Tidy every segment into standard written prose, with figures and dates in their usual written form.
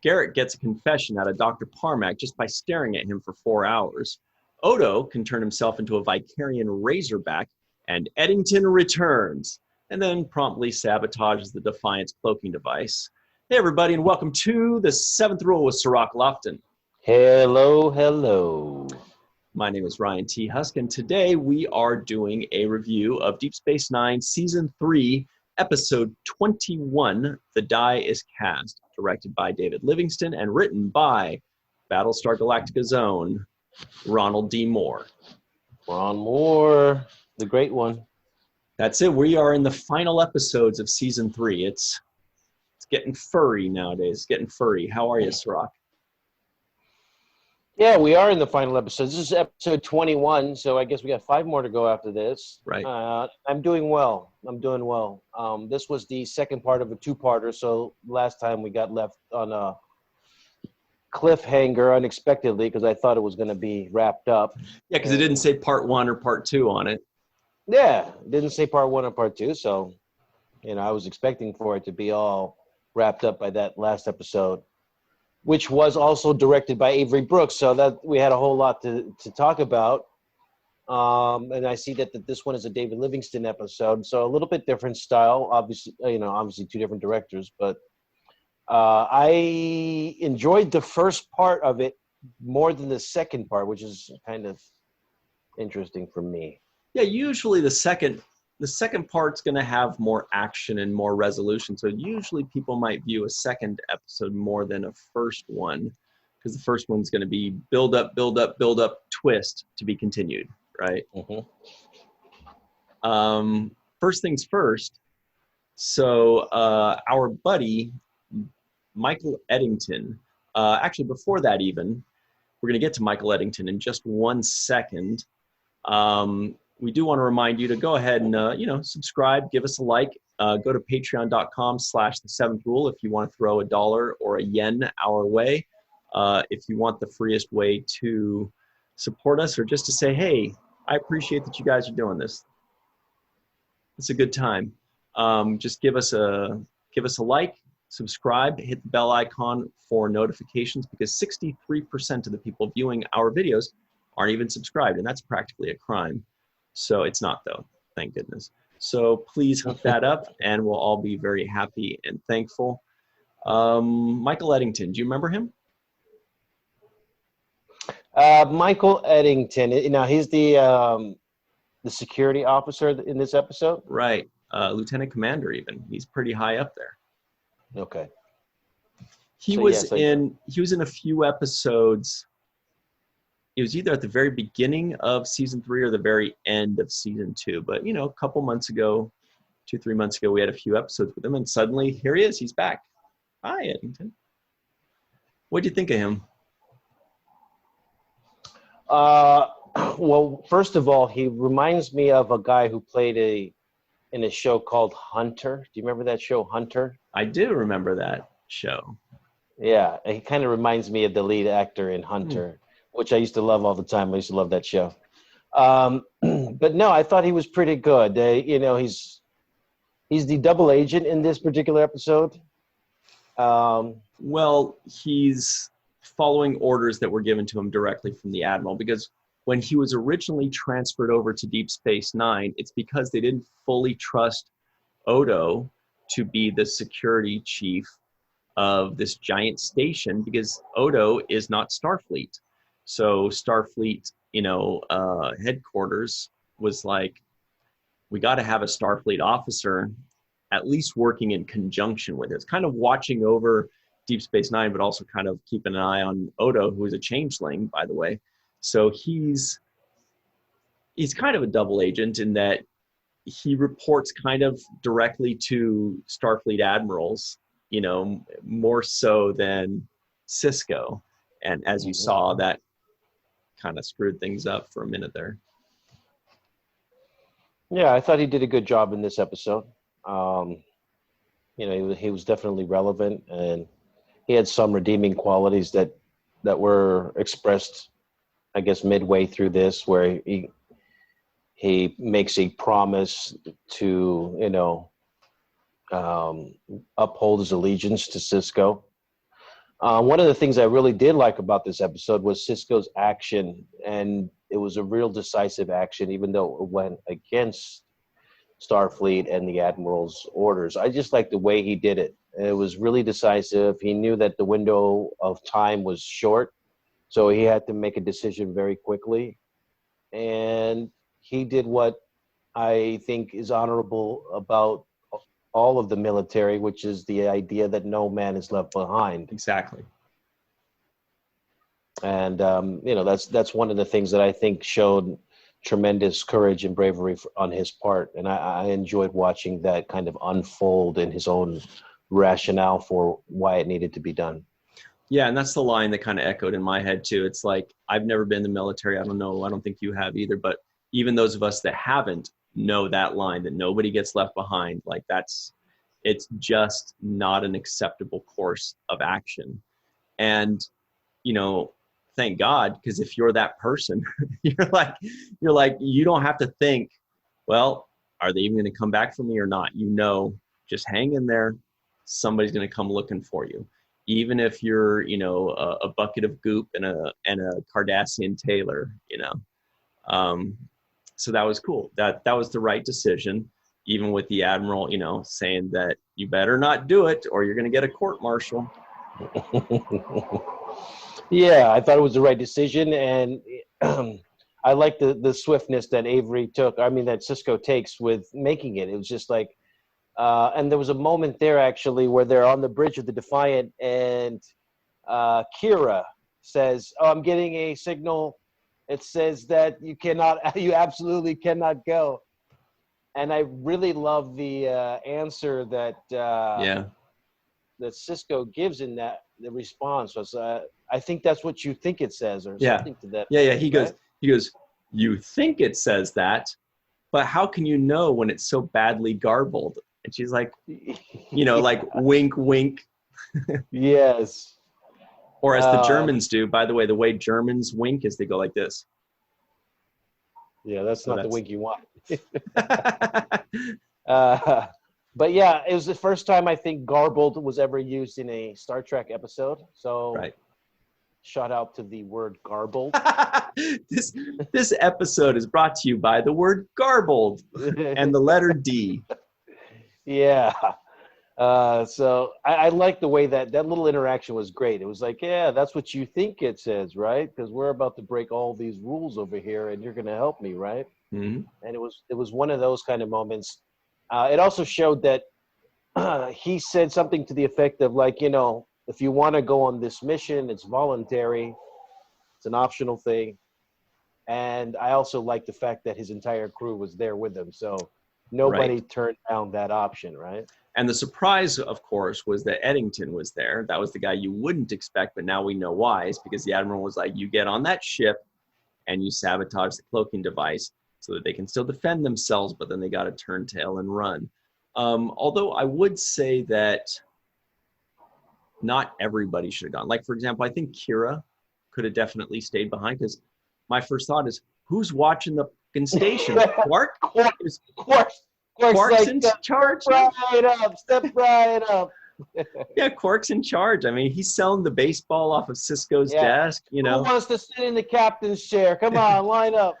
Garrett gets a confession out of Dr. Parmack just by staring at him for 4 hours. Odo can turn himself into a Vicarian Razorback, and Eddington returns, and then promptly sabotages the Defiant's cloaking device. Hey, everybody, and welcome to the Seventh Rule with Cirroc Lofton. Hello, hello. My name is Ryan T. Husk, and today we are doing a review of Deep Space Nine Season 3, Episode 21, The Die is Cast, directed by David Livingston and written by Battlestar Galactica's own Ronald D. Moore. Ron Moore, the great one. That's it. We are in the final episodes of Season 3. It's getting furry nowadays. It's getting furry. How are you, Cirroc? Yeah, we are in the final episode. This is episode 21, so I guess we got 5 more to go after this. Right. I'm doing well. This was the second part of a 2-parter, so last time we got left on a cliffhanger unexpectedly because I thought it was going to be wrapped up. Yeah, because it didn't say part 1 or part 2 on it. Yeah, it didn't say part 1 or part 2, so I was expecting for it to be all wrapped up by that last episode, which was also directed by Avery Brooks, so that we had a whole lot to talk about. And I see that this one is a David Livingston episode, so a little bit different style. Obviously, obviously 2 different directors, but I enjoyed the first part of it more than the second part, which is kind of interesting for me. Yeah, usually the second part's going to have more action and more resolution. So usually people might view a second episode more than a first one, because the first one's going to be build up, twist to be continued, right? Mm-hmm. First things first. So our buddy, Michael Eddington, actually before that even, we're going to get to Michael Eddington in just 1 second. We do want to remind you to go ahead and, subscribe, give us a like, go to patreon.com/the7th-rule if you want to throw $1 or a yen our way. If you want the freest way to support us, or just to say, hey, I appreciate that you guys are doing this. It's a good time. Just give us a like, subscribe, hit the bell icon for notifications, because 63% of the people viewing our videos aren't even subscribed, and that's practically a crime. So it's not, though, thank goodness. So please hook that up, and we'll all be very happy and thankful. Michael Eddington, do you remember him? Michael Eddington, he's the security officer in this episode? Right, lieutenant commander even. He's pretty high up there. Okay. He was in a few episodes. It was either at the very beginning of season 3 or the very end of season 2. But, a couple months ago, 2-3 months ago, we had a few episodes with him, and suddenly here he is. He's back. Hi, Eddington. What'd you think of him? Well, first of all, he reminds me of a guy who played in a show called Hunter. Do you remember that show, Hunter? I do remember that show. Yeah, he kind of reminds me of the lead actor in Hunter. Which I used to love all the time. I used to love that show. But no, I thought he was pretty good. He's the double agent in this particular episode. Well, he's following orders that were given to him directly from the Admiral, because when he was originally transferred over to Deep Space Nine, it's because they didn't fully trust Odo to be the security chief of this giant station, because Odo is not Starfleet. So Starfleet, headquarters was like, we got to have a Starfleet officer at least working in conjunction with it. It's kind of watching over Deep Space Nine, but also kind of keeping an eye on Odo, who is a changeling, by the way. So he's kind of a double agent in that he reports kind of directly to Starfleet admirals, more so than Sisko. And as you saw, that kind of screwed things up for a minute there. Yeah, I thought he did a good job in this episode. He was definitely relevant, and he had some redeeming qualities that were expressed, I guess, midway through this, where he makes a promise to, uphold his allegiance to Sisko. One of the things I really did like about this episode was Sisko's action, and it was a real decisive action, even though it went against Starfleet and the Admiral's orders. I just liked the way he did it. It was really decisive. He knew that the window of time was short, so he had to make a decision very quickly. And he did what I think is honorable about all of the military, which is the idea that no man is left behind. Exactly. And that's one of the things that I think showed tremendous courage and bravery on his part. And I enjoyed watching that kind of unfold in his own rationale for why it needed to be done. Yeah, and that's the line that kind of echoed in my head too. It's like, I've never been in the military. I don't know. I don't think you have either. But even those of us that haven't know that line, that nobody gets left behind. Like it's just not an acceptable course of action. And, thank God, because if you're that person, you're like, you don't have to think, well, are they even going to come back for me or not? Just hang in there. Somebody's going to come looking for you. Even if you're, a bucket of goop and a Cardassian tailor, So that was cool. That was the right decision, even with the Admiral, saying that you better not do it or you're going to get a court-martial. Yeah, I thought it was the right decision, and I like the swiftness that that Sisko takes with making it. It was just like, and there was a moment there actually where they're on the bridge of the Defiant, and Kira says, "Oh, I'm getting a signal. It says that you absolutely cannot go." And I really love the answer that that Sisko gives in the response was, I think that's what you think it says, or something to that. Yeah. He goes, you think it says that, but how can you know when it's so badly garbled? And she's like, like wink, wink. Yes. Or as the Germans do, by the way, the way Germans wink is they go like this. Yeah, that's not the wink you want. But yeah, it was the first time I think garbled was ever used in a Star Trek episode. So shout out to the word garbled. This episode is brought to you by the word garbled and the letter D. Yeah. So I like the way that little interaction was great. It was like, yeah, that's what you think it says, right? Because we're about to break all these rules over here, and you're going to help me, right? Mm-hmm. And it was one of those kind of moments. It also showed that he said something to the effect of like, if you want to go on this mission, it's voluntary. It's an optional thing. And I also like the fact that his entire crew was there with him. So nobody turned down that option, right? And the surprise, of course, was that Eddington was there. That was the guy you wouldn't expect, but now we know why. It's because the Admiral was like, you get on that ship and you sabotage the cloaking device so that they can still defend themselves, but then they got to turn tail and run. Although I would say that not everybody should have gone. Like, for example, I think Kira could have definitely stayed behind, because my first thought is, who's watching the fucking station? Quark? Quark's in charge? Step right up. Yeah, Quark's in charge. I mean, he's selling the baseball off of Sisko's desk, Who wants to sit in the captain's chair? Come on, line up.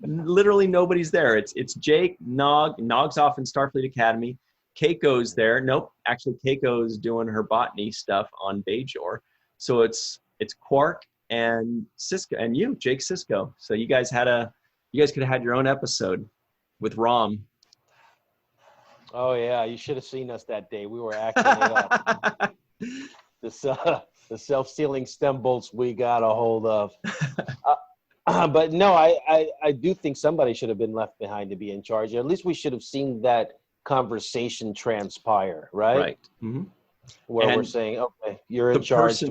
Literally nobody's there. It's Jake, Nog's off in Starfleet Academy. Keiko's there. Nope, actually Keiko's doing her botany stuff on Bajor. So it's Quark and Sisko and you, Jake Sisko. So you guys could have had your own episode with Rom. Oh yeah, you should have seen us that day. We were acting it up. The self-sealing stem bolts we got a hold of. But no, I do think somebody should have been left behind to be in charge. At least we should have seen that conversation transpire, right? Right. Mm-hmm. Where we're saying, okay, you're in charge.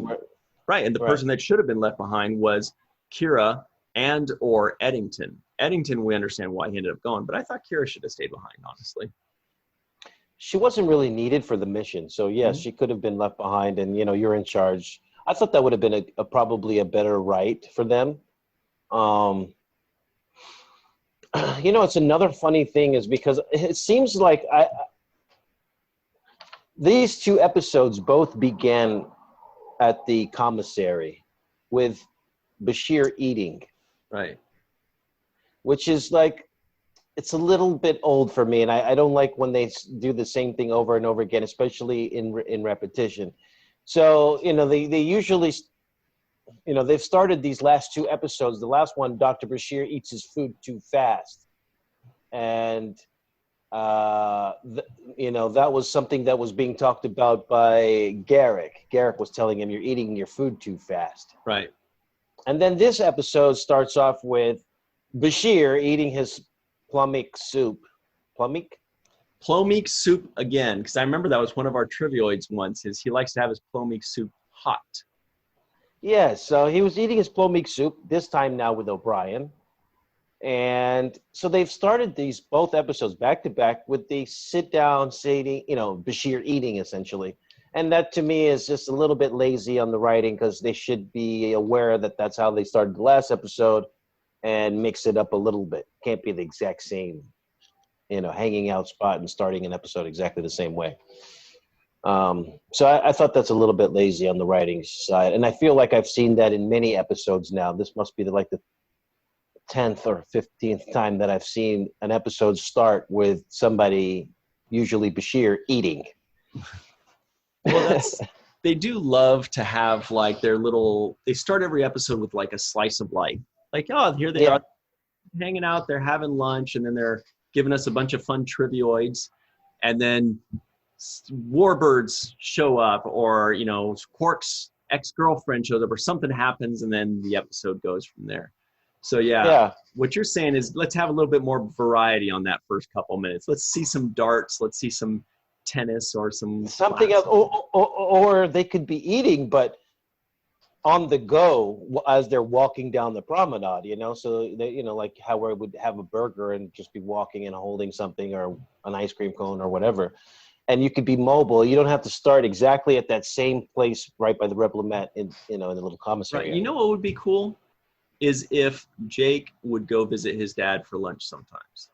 Right, and the person that should have been left behind was Kira and or Eddington. Eddington, we understand why he ended up going, but I thought Kira should have stayed behind, honestly. She wasn't really needed for the mission. So, yes, she could have been left behind and, you're in charge. I thought that would have been probably a better right for them. It's another funny thing is because it seems like these two episodes both began at the commissary with Bashir eating. Right. Which is like, it's a little bit old for me, and I don't like when they do the same thing over and over again, especially in repetition. So, they usually, they've started these last 2 episodes. The last one, Dr. Bashir eats his food too fast. And, that was something that was being talked about by Garrick. Garrick was telling him, you're eating your food too fast. Right. And then this episode starts off with Bashir eating his plummic soup. Plomeek soup again, because I remember that was one of our trivioids once, is he likes to have his plomeek soup hot. Yeah, so he was eating his plomeek soup, this time now with O'Brien. And so they've started these both episodes back to back with the sit down, sitting, Bashir eating essentially. And that to me is just a little bit lazy on the writing, because they should be aware that that's how they started the last episode and mix it up a little bit. Can't be the exact same, hanging out spot and starting an episode exactly the same way. So I thought that's a little bit lazy on the writing side. And I feel like I've seen that in many episodes now. This must be the 10th or 15th time that I've seen an episode start with somebody, usually Bashir, eating. Well, they do love to have they start every episode with a slice of life. Here they are hanging out, they're having lunch, and then they're giving us a bunch of fun trivioids. And then warbirds show up, or, Quark's ex-girlfriend shows up, or something happens, and then the episode goes from there. So, what you're saying is let's have a little bit more variety on that first couple minutes. Let's see some darts. Let's see some tennis or something else. Or they could be eating, but on the go as they're walking down the promenade, so they, how I would have a burger and just be walking and holding something, or an ice cream cone or whatever. And you could be mobile. You don't have to start exactly at that same place right by the Replimat in the little commissary. Right. You know what would be cool is if Jake would go visit his dad for lunch sometimes.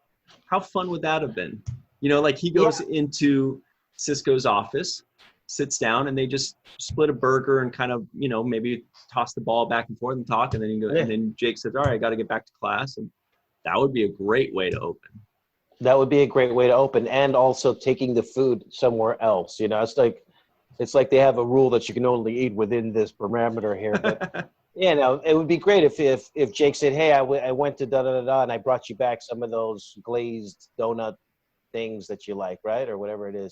How fun would that have been? He goes into Sisko's office, sits down, and they just split a burger and kind of, maybe toss the ball back and forth and talk. And then and then Jake says, all right, I got to get back to class. And that would be a great way to open. That would be a great way to open, and also taking the food somewhere else. It's like they have a rule that you can only eat within this parameter here. But, it would be great if Jake said, hey, I went to da-da-da-da, and I brought you back some of those glazed donut things that you like, right? Or whatever it is.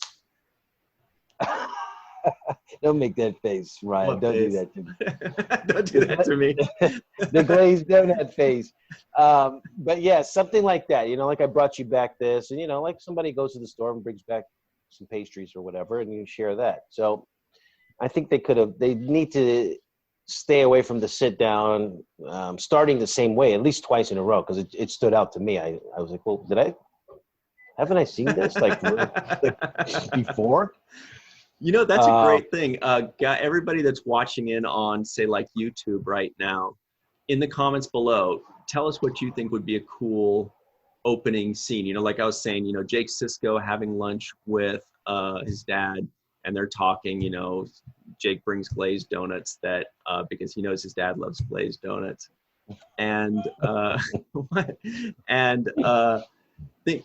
Don't make that face, Ryan. Don't do that to me. Don't do that to me. The glazed donut face. But yeah, something like that. I brought you back this, and like somebody goes to the store and brings back some pastries or whatever, and you share that. So I think they need to stay away from the sit down, starting the same way at least twice in a row, because it stood out to me. I was like, well, haven't I seen this before? That's a great thing. Everybody that's watching in on, say, YouTube right now, in the comments below, tell us what you think would be a cool opening scene. Like I was saying, Jake Sisko having lunch with his dad, and they're talking. Jake brings glazed donuts because he knows his dad loves glazed donuts, and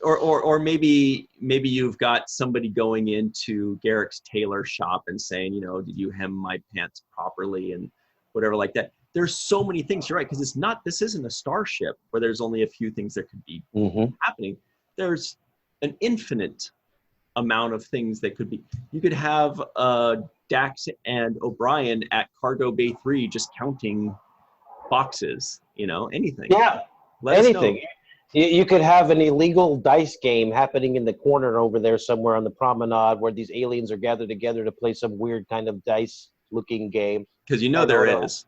or maybe you've got somebody going into Garrick's tailor shop and saying, did you hem my pants properly, and whatever like that. There's so many things. You're right, because this isn't a starship where there's only a few things that could be happening. There's an infinite amount of things that could be. You could have Dax and O'Brien at Cargo Bay 3 just counting boxes. Anything. Yeah, anything. You could have an illegal dice game happening in the corner over there somewhere on the promenade, where these aliens are gathered together to play some weird kind of dice-looking game. Because there is.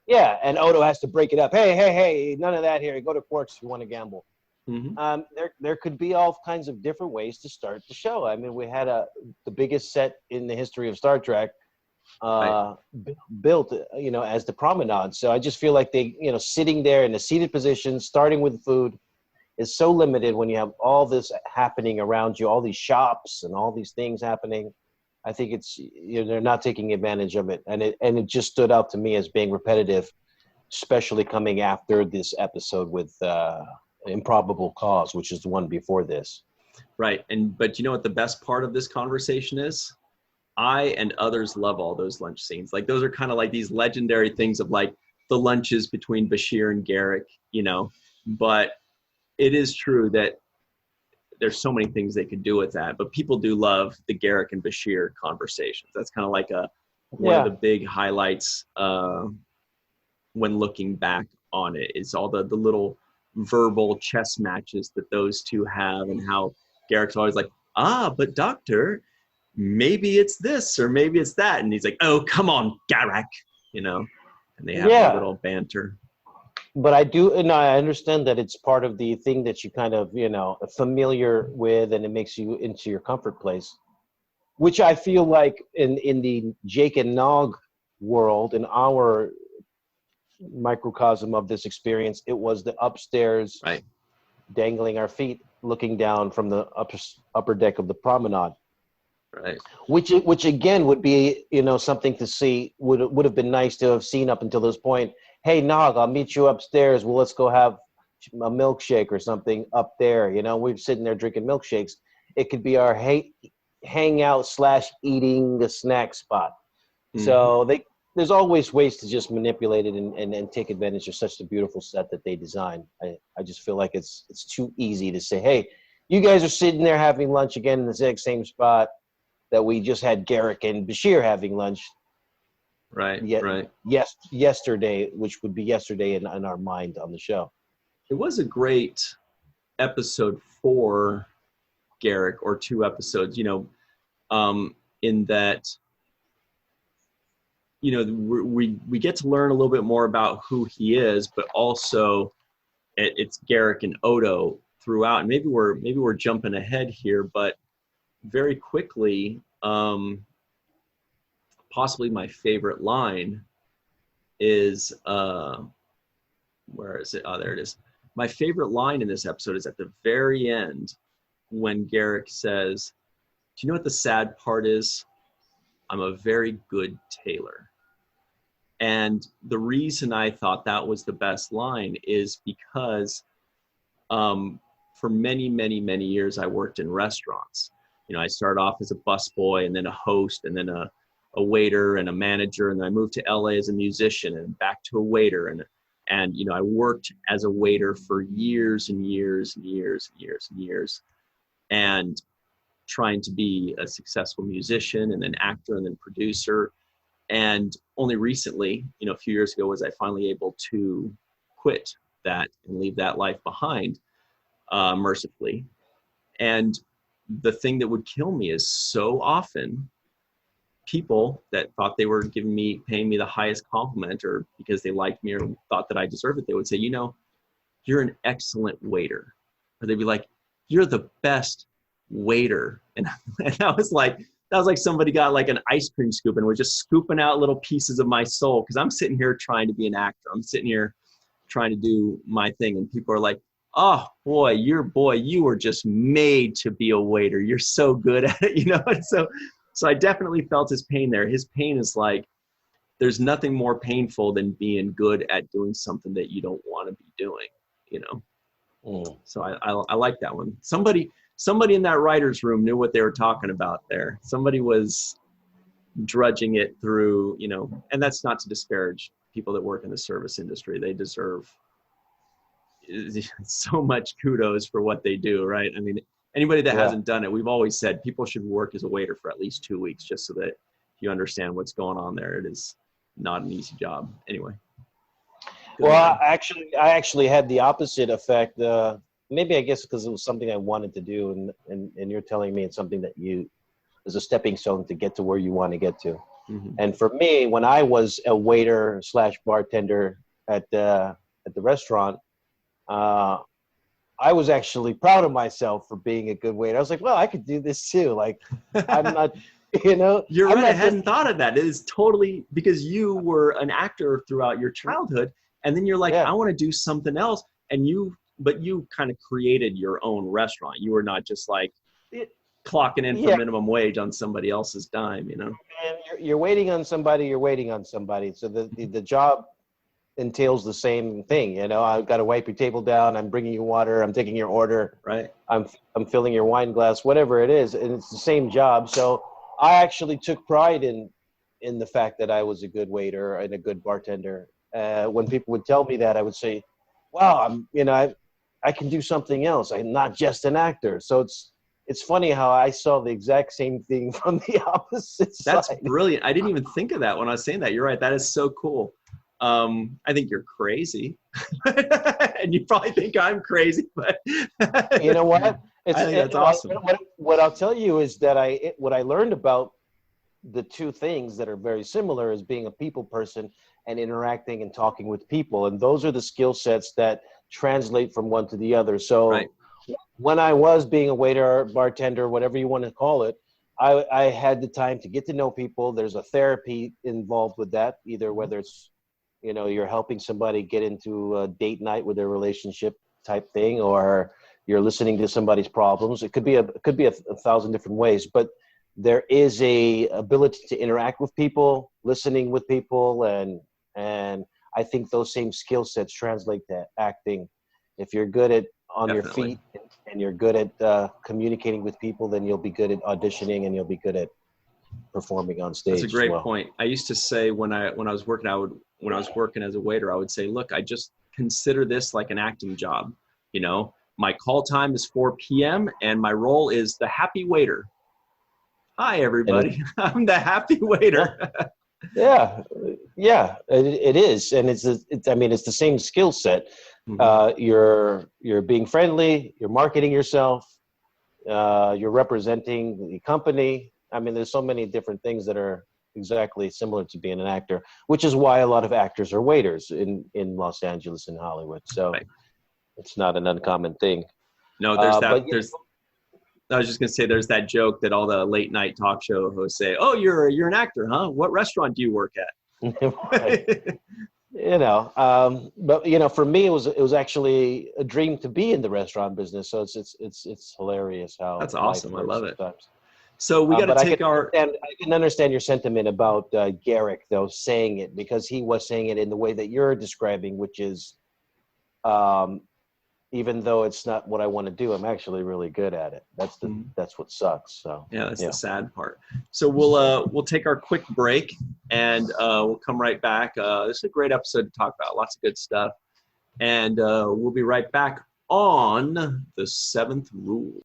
Yeah, and Odo has to break it up. Hey, none of that here. Go to Quarks if you want to gamble. Mm-hmm. There could be all kinds of different ways to start the show. I mean, we had the biggest set in the history of Star Trek built, as the promenade. So I just feel like they, sitting there in a seated position, starting with food, is so limited when you have all this happening around you, all these shops and all these things happening. I think it's, they're not taking advantage of it, and it just stood out to me as being repetitive, especially coming after this episode with Improbable Cause, which is the one before this. Right. But you know what the best part of this conversation is? I and others love all those lunch scenes. Like, those are kind of like these legendary things of like the lunches between Bashir and Garrick, but it is true that there's so many things they could do with that, but people do love the Garrick and Bashir conversations. That's kind of like one of the big highlights when looking back on it. It's all the little verbal chess matches that those two have, and how Garrick's always like, but doctor, maybe it's this or maybe it's that. And he's like, oh, come on, Garrick, and they have a little banter. But I understand that it's part of the thing that you kind of, familiar with, and it makes you into your comfort place, which I feel like in the Jake and Nog world, in our microcosm of this experience, it was the upstairs, right, dangling our feet, looking down from the upper deck of the promenade. Right. Which again would be, something to see, would have been nice to have seen up until this point. Hey, Nog, I'll meet you upstairs. Well, let's go have a milkshake or something up there. We're sitting there drinking milkshakes. It could be our hangout / eating a snack spot. Mm-hmm. So there's always ways to just manipulate it and take advantage of such a beautiful set that they design. I just feel like it's too easy to say, hey, you guys are sitting there having lunch again in the exact same spot that we just had Garrick and Bashir having lunch. Right. Yes, yesterday, which would be yesterday in our mind on the show. It was a great episode for Garrick, or 2 episodes, in that, we get to learn a little bit more about who he is, but also it's Garrick and Odo throughout. And maybe we're jumping ahead here, but very quickly, possibly my favorite line is, where is it? Oh, there it is. My favorite line in this episode is at the very end, when Garrick says, do you know what the sad part is? I'm a very good tailor. And the reason I thought that was the best line is because for many, many, many years, I worked in restaurants. I started off as a busboy, and then a host, and then a waiter and a manager, and then I moved to LA as a musician, and back to a waiter, and I worked as a waiter for years and years and years and years and years, and trying to be a successful musician, and then actor, and then producer. And only recently, a few years ago, was I finally able to quit that and leave that life behind, mercifully. And the thing that would kill me is, so often people that thought they were paying me the highest compliment, or because they liked me or thought that I deserved it, they would say, you're an excellent waiter. Or they'd be like, you're the best waiter. And that was like somebody got like an ice cream scoop and was just scooping out little pieces of my soul. Cause I'm sitting here trying to be an actor. I'm sitting here trying to do my thing. And people are like, oh boy, you were just made to be a waiter. You're so good at it, And so I definitely felt his pain there. His pain is like, there's nothing more painful than being good at doing something that you don't want to be doing, So I like that one. Somebody in that writer's room knew what they were talking about there. Somebody was drudging it through, and that's not to disparage people that work in the service industry. They deserve so much kudos for what they do, right? I mean, anybody that hasn't done it, we've always said people should work as a waiter for at least 2 weeks, just so that you understand what's going on there. It is not an easy job. Anyway. Well, I actually had the opposite effect. Maybe I guess because it was something I wanted to do, and you're telling me it's something that is a stepping stone to get to where you want to get to. Mm-hmm. And for me, when I was a waiter / bartender at the restaurant, I was actually proud of myself for being a good waiter. I was like, well, I could do this too. Like, I'm not, You're right. I hadn't thought of that. It is totally because you were an actor throughout your childhood, and then you're like, I want to do something else. And but you kind of created your own restaurant. You were not just like, clocking in for minimum wage on somebody else's dime, you know? And you're waiting on somebody. You're waiting on somebody. So the job entails the same thing. You know, I've got to wipe your table down. I'm bringing you water. I'm taking your order. Right. I'm filling your wine glass, whatever it is. And it's the same job. So I actually took pride in the fact that I was a good waiter and a good bartender. When people would tell me that, I would say, wow, I can do something else. I'm not just an actor. So it's funny how I saw the exact same thing from the opposite side. That's brilliant. I didn't even think of that when I was saying that. You're right. That is so cool. I think you're crazy. And you probably think I'm crazy, but you know what? I think that's awesome. What I'll tell you is that what I learned about the two things that are very similar is being a people person and interacting and talking with people. And those are the skill sets that translate from one to the other. So right. When I was being a waiter, bartender, whatever you want to call it, I had the time to get to know people. There's a therapy involved with that, either whether it's, you're helping somebody get into a date night with their relationship type thing, or you're listening to somebody's problems. It could be a thousand different ways, but there is a ability to interact with people, listening with people, and I think those same skill sets translate to acting. If you're good at on Definitely. your feet and you're good at communicating with people, then you'll be good at auditioning and you'll be good at performing on stage. That's a great point. I used to say when I was working, when I was working as a waiter, I would say, look, I just consider this like an acting job. My call time is 4 p.m. and my role is the happy waiter. Hi, everybody. I'm the happy waiter. Yeah, it is, and it's the same skill set. Mm-hmm. You're being friendly. You're marketing yourself. You're representing the company. There's so many different things that are exactly similar to being an actor, which is why a lot of actors are waiters in Los Angeles and Hollywood. So right. It's not an uncommon thing. No, there's that. I was just going to say, there's that joke that all the late night talk show hosts say, oh, you're an actor, huh? What restaurant do you work at? But for me, it was actually a dream to be in the restaurant business. So it's hilarious how that's awesome. I love it. So we got to take I can understand your sentiment about Garrick, though, saying it, because he was saying it in the way that you're describing, which is, even though it's not what I want to do, I'm actually really good at it. That's what sucks. So yeah, that's the sad part. So we'll take our quick break and we'll come right back. This is a great episode to talk about. Lots of good stuff, and we'll be right back on the Seventh Rule.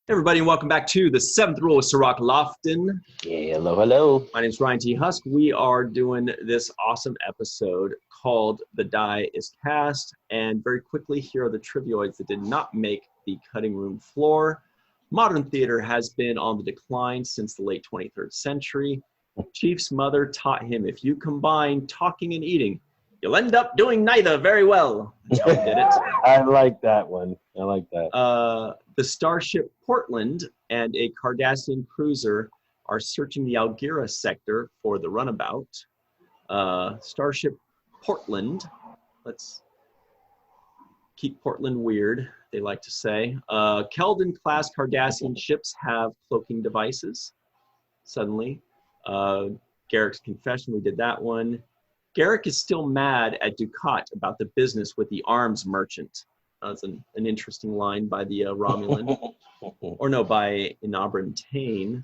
Hey everybody, and welcome back to the Seventh Rule with Cirroc Lofton. Yeah, hello. My name's Ryan T. Husk. We are doing this awesome episode called The Die is Cast. And very quickly, here are the trivioids that did not make the cutting room floor. Modern theater has been on the decline since the late 23rd century. Chief's mother taught him, if you combine talking and eating, you'll end up doing neither very well. That's how he did it. I like that one. I like that. The starship Portland and a Cardassian cruiser are searching the Algira sector for the runabout. Starship Portland, let's keep Portland weird, they like to say. Keldon-class Cardassian ships have cloaking devices. Suddenly. Garrick's confession, we did that one. Garrick is still mad at Ducat about the business with the arms merchant. That's an interesting line by the Romulan. Or no, by Inabran Tain.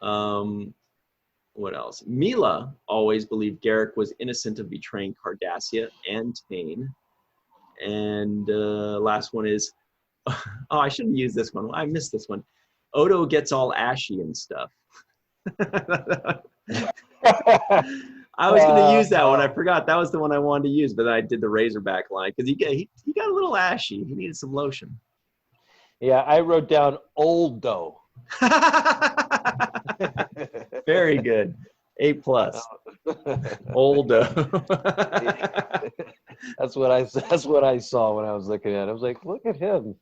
What else? Mila always believed Garrick was innocent of betraying Cardassia and Tain. And last one is, oh, I shouldn't use this one. I missed this one. Odo gets all ashy and stuff. I was going to use that one. I forgot. That was the one I wanted to use, but I did the Razorback line because he got a little ashy. He needed some lotion. Yeah, I wrote down Oldo. Very good. A+. Oldo. That's what I saw when I was looking at it. I was like, look at him.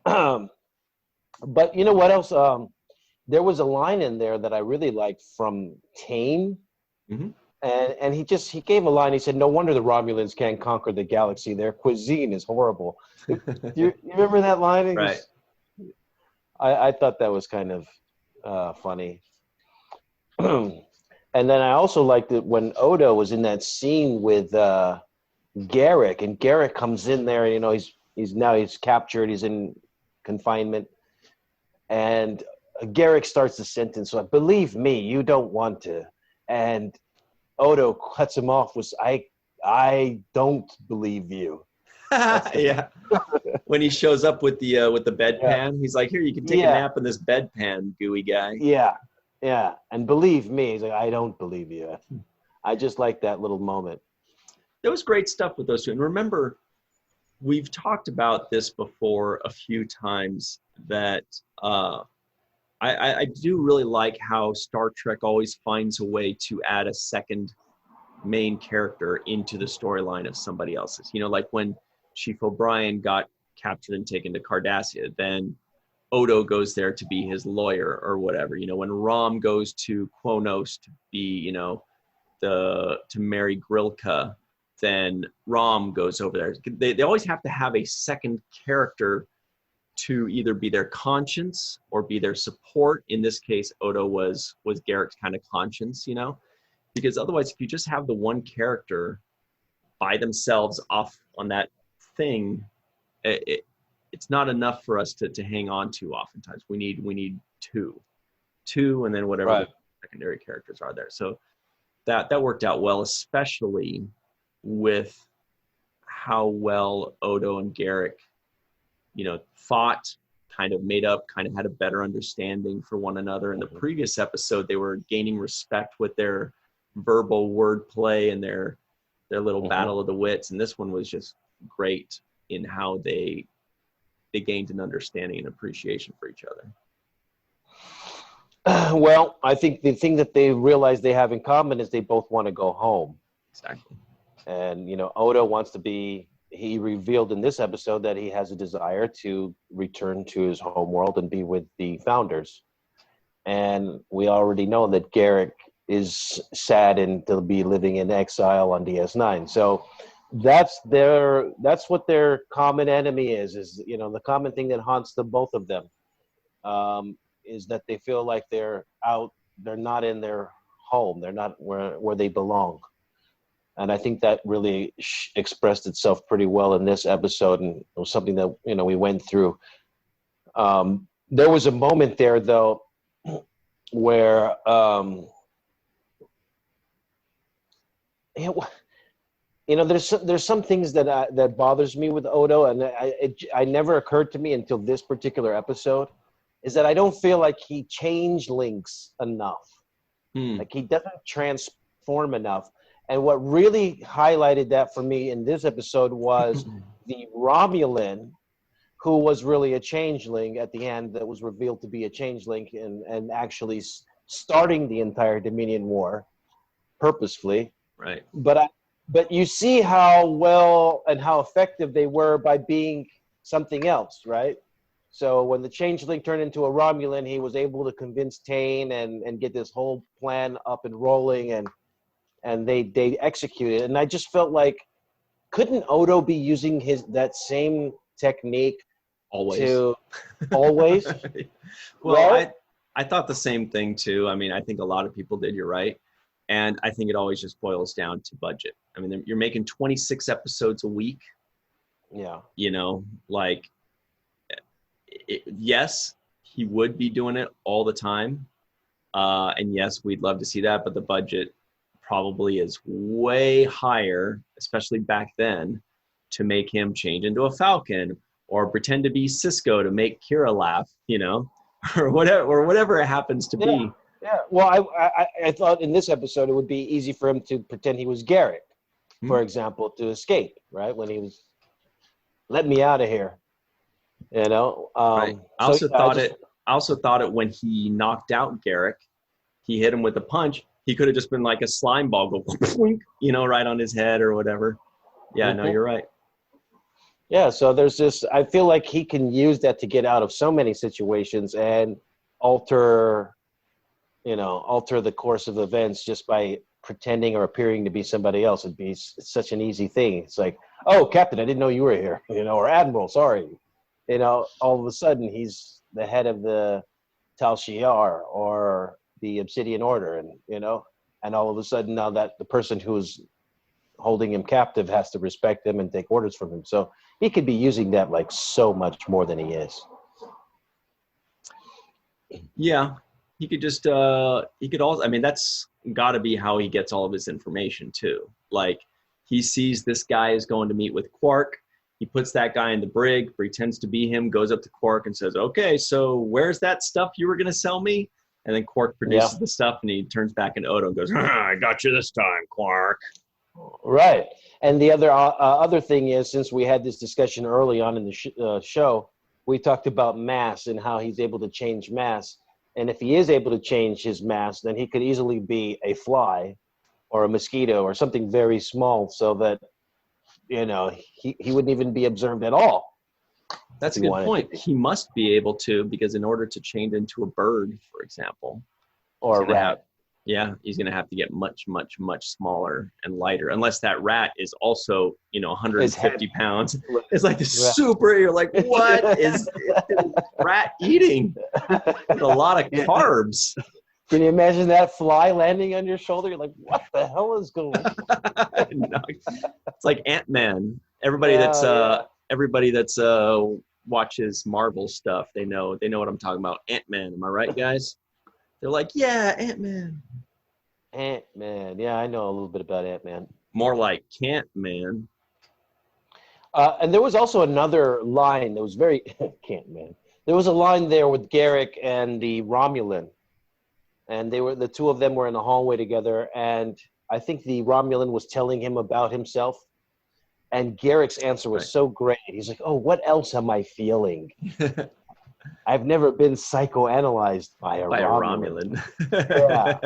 But you know what else? There was a line in there that I really liked from Tain. Mm-hmm. And he gave a line. He said, no wonder the Romulans can't conquer the galaxy. Their cuisine is horrible. You remember that line? Right. I thought that was kind of funny. And then I also liked it when Odo was in that scene with Garrick, and Garrick comes in there, and, you know, he's captured, he's in confinement, and Garrick starts the sentence, so believe me, you don't want to. And Odo cuts him off with, I don't believe you. Yeah. When he shows up with the bedpan, he's like, here, you can take a nap in this bedpan, gooey guy. Yeah. Yeah. And believe me, he's like, I don't believe you. I just like that little moment. There was great stuff with those two. And remember, we've talked about this before a few times, that I do really like how Star Trek always finds a way to add a second main character into the storyline of somebody else's. You know, like when Chief O'Brien got captured and taken to Cardassia, then Odo goes there to be his lawyer or whatever. You know, when Rom goes to Kronos to be, you know, to marry Grilka, then Rom goes over there. They always have to have a second character to either be their conscience or be their support. In this case, Odo was Garrick's kind of conscience, you know, because otherwise, if you just have the one character by themselves off on that thing, it's not enough for us to hang on to. Oftentimes, we need two, and then whatever the secondary characters are there. So that worked out well, especially with how well Odo and Garrick, you know, fought, kind of made up, kind of had a better understanding for one another. In the previous episode, they were gaining respect with their verbal wordplay and their little battle of the wits. And this one was just great in how they gained an understanding and appreciation for each other. Well, I think the thing that they realize they have in common is they both want to go home. Exactly. And, you know, Odo wants to be, he revealed in this episode that he has a desire to return to his home world and be with the founders. And we already know that Garrick is saddened to be living in exile on DS9. So that's what their common enemy is, you know, the common thing that haunts the both of them, is that they feel like they're not in their home. They're not where they belong. And I think that really expressed itself pretty well in this episode, and it was something that, you know, we went through. There was a moment there, though, where you know, there's some things that bothers me with Odo, and I never occurred to me until this particular episode, is that I don't feel like he links enough. Like he doesn't transform enough. And what really highlighted that for me in this episode was the Romulan, who was really a changeling at the end, that was revealed to be a changeling and actually starting the entire Dominion War purposefully. Right. But you see how well and how effective they were by being something else, right? So when the changeling turned into a Romulan, he was able to convince Tane and get this whole plan up and rolling, and they executed. And I just felt like, couldn't Odo be using that same technique always? Always? Well, right? I thought the same thing too. I mean, I think a lot of people did. You're right. And I think it always just boils down to budget. I mean, you're making 26 episodes a week. Yeah. You know, like, yes, he would be doing it all the time. And yes, we'd love to see that, but the budget probably is way higher, especially back then, to make him change into a Falcon or pretend to be Sisko to make Kira laugh, you know, or whatever it happens to be. Yeah. Well, I thought in this episode it would be easy for him to pretend he was Garrick, for example, to escape, right? When he was, let me out of here, you know. Right. I also thought it when he knocked out Garrick, he hit him with a punch. He could have just been like a slime ball, go, you know, right on his head or whatever. Yeah, no, you're right. Yeah, so there's this, I feel like he can use that to get out of so many situations and alter the course of events just by pretending or appearing to be somebody else. It's such an easy thing. It's like, oh, Captain, I didn't know you were here, you know, or Admiral, sorry. You know, all of a sudden he's the head of the Tal Shiar or the Obsidian Order, and and all of a sudden now that the person who's holding him captive has to respect him and take orders from him. So he could be using that like so much more than he is. Yeah, he could just he could also, I mean, that's got to be how he gets all of his information too. Like, he sees this guy is going to meet with Quark. He puts that guy in the brig, pretends to be him, goes up to Quark and says, okay, so where's that stuff you were going to sell me? And then Quark produces the stuff, and he turns back into Odo and goes, I got you this time, Quark. Right. And the other thing is, since we had this discussion early on in the show, we talked about mass and how he's able to change mass. And if he is able to change his mass, then he could easily be a fly or a mosquito or something very small, so that he wouldn't even be observed at all. That's a good point. He must be able to, because in order to change into a bird, for example, or a rat. He's going to have to get much, much, much smaller and lighter, unless that rat is also, 150 pounds. It's like super, you're like, what is rat eating? It's a lot of carbs. Can you imagine that fly landing on your shoulder? You're like, what the hell is going on? No, it's like Ant-Man. Everybody that's watches Marvel stuff, they know what I'm talking about. Ant-Man, am I right, guys? They're like, yeah, Ant-Man. Ant-Man. Yeah, I know a little bit about Ant-Man. More like Can't-Man. And there was also another line that was very Can't-Man. There was a line there with Garrick and the Romulan. And the two of them were in the hallway together. And I think the Romulan was telling him about himself. And Garrick's answer was so great. He's like, oh, what else am I feeling? I've never been psychoanalyzed by a Romulan. Yeah.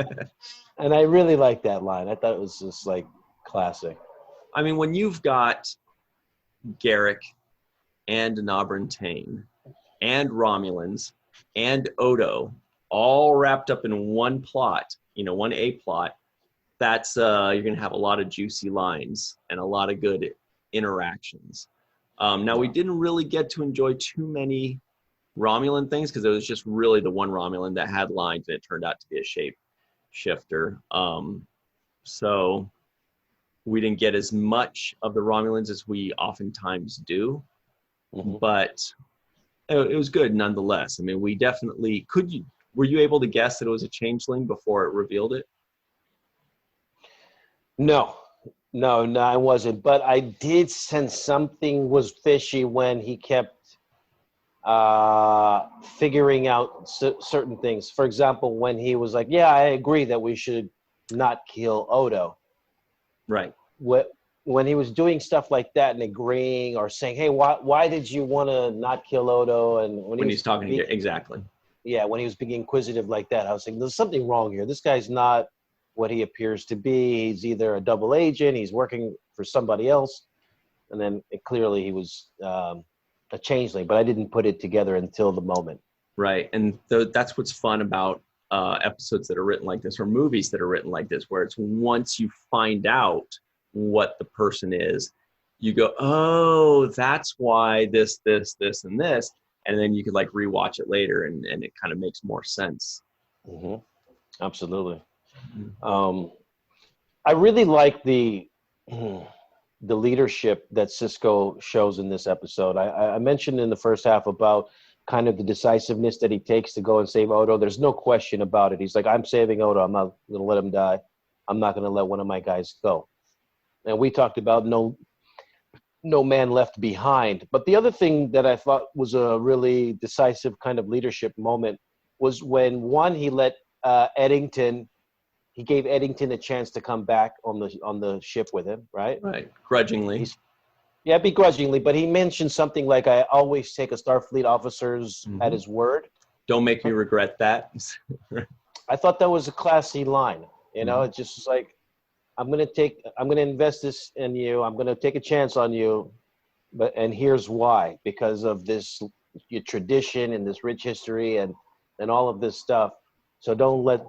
And I really liked that line. I thought it was just like classic. I mean, when you've got Garrick and Nabrantane and Romulans and Odo all wrapped up in one plot, one A plot, that's you're going to have a lot of juicy lines and a lot of good interactions. Now, we didn't really get to enjoy too many Romulan things because it was just really the one Romulan that had lines, and it turned out to be a shape shifter. So we didn't get as much of the Romulans as we oftentimes do, but it was good nonetheless. I mean, we definitely were you able to guess that it was a changeling before it revealed it? No, I wasn't. But I did sense something was fishy when he kept figuring out certain things. For example, when he was like, yeah, I agree that we should not kill Odo. Right. When he was doing stuff like that and agreeing or saying, hey, why did you want to not kill Odo? And when he's talking to you, exactly. Yeah, when he was being inquisitive like that, I was thinking, there's something wrong here. This guy's not what he appears to be. He's either a double agent, he's working for somebody else, and then clearly he was a changeling, but I didn't put it together until the moment. Right, and that's what's fun about episodes that are written like this, or movies that are written like this, where it's once you find out what the person is, you go, oh, that's why this, and this, and then you could like rewatch it later, and it kind of makes more sense. Mm-hmm. Absolutely. I really like the leadership that Sisko shows in this episode. I mentioned in the first half about kind of the decisiveness that he takes to go and save Odo. There's no question about it. He's like, I'm saving Odo. I'm not going to let him die. I'm not going to let one of my guys go. And we talked about no man left behind. But the other thing that I thought was a really decisive kind of leadership moment was when, he let Eddington. He gave Eddington a chance to come back on the ship with him, right? Right, grudgingly. Begrudgingly, but he mentioned something like, I always take a Starfleet officer's at his word. Don't make me regret that. I thought that was a classy line. It just was like, I'm going to invest this in you. I'm going to take a chance on you. And here's why, because of this your tradition and this rich history and all of this stuff. So don't let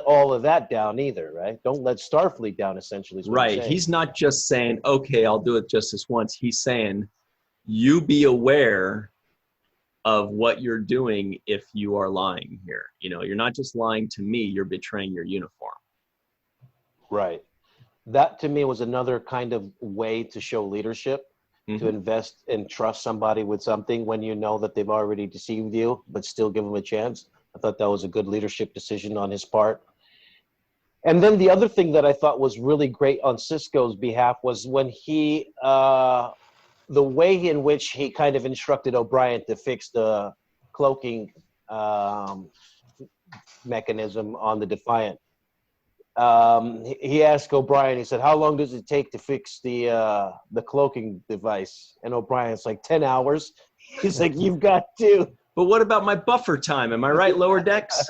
all of that down either, right? Don't let Starfleet down, essentially. Right. He's not just saying, okay, I'll do it just this once. He's saying, you be aware of what you're doing if you are lying here. You know, you're not just lying to me, you're betraying your uniform. Right. That to me was another kind of way to show leadership, to invest and trust somebody with something when you know that they've already deceived you, but still give them a chance. I thought that was a good leadership decision on his part. And then the other thing that I thought was really great on Sisko's behalf was when he, the way in which he kind of instructed O'Brien to fix the cloaking mechanism on the Defiant. He asked O'Brien, he said, how long does it take to fix the cloaking device? And O'Brien's like, 10 hours. He's like, you've got to. But what about my buffer time? Am I right, Lower Decks?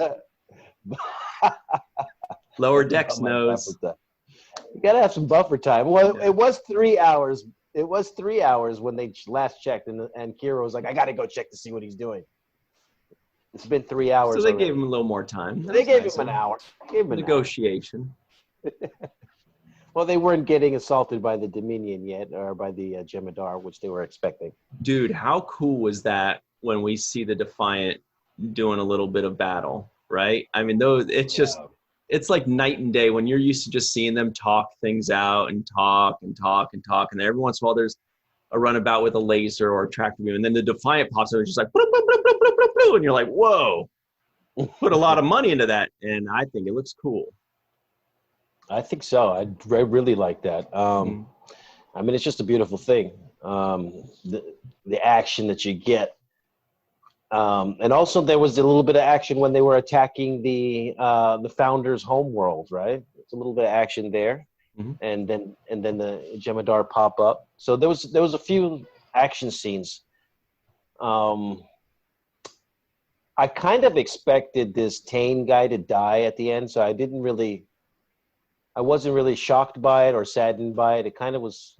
Lower Decks knows. You got to have some buffer time. Well, it was 3 hours. It was 3 hours when they last checked, and Kira was like, I got to go check to see what he's doing. It's been 3 hours. So they gave him a little more time. They gave him an hour. Gave him an negotiation. Well, they weren't getting assaulted by the Dominion yet, or by the Jemadar, which they were expecting. Dude, how cool was that when we see the Defiant doing a little bit of battle, right? I mean, those it's just, it's like night and day when you're used to just seeing them talk things out and talk and talk and talk. And then every once in a while there's a runabout with a laser or a tractor beam. And then the Defiant pops up and it's just like, bloop, bloop, bloop, bloop, bloop, bloop, bloop, and you're like, whoa, put a lot of money into that. And I think it looks cool. I think so. I really like that. I mean, it's just a beautiful thing. The action that you get. And also there was a little bit of action when they were attacking the Founders' homeworld, right? It's a little bit of action there. And then the Jemadar pop up. So there was a few action scenes. I kind of expected this Tane guy to die at the end, so I wasn't really shocked by it or saddened by it. It kind of was.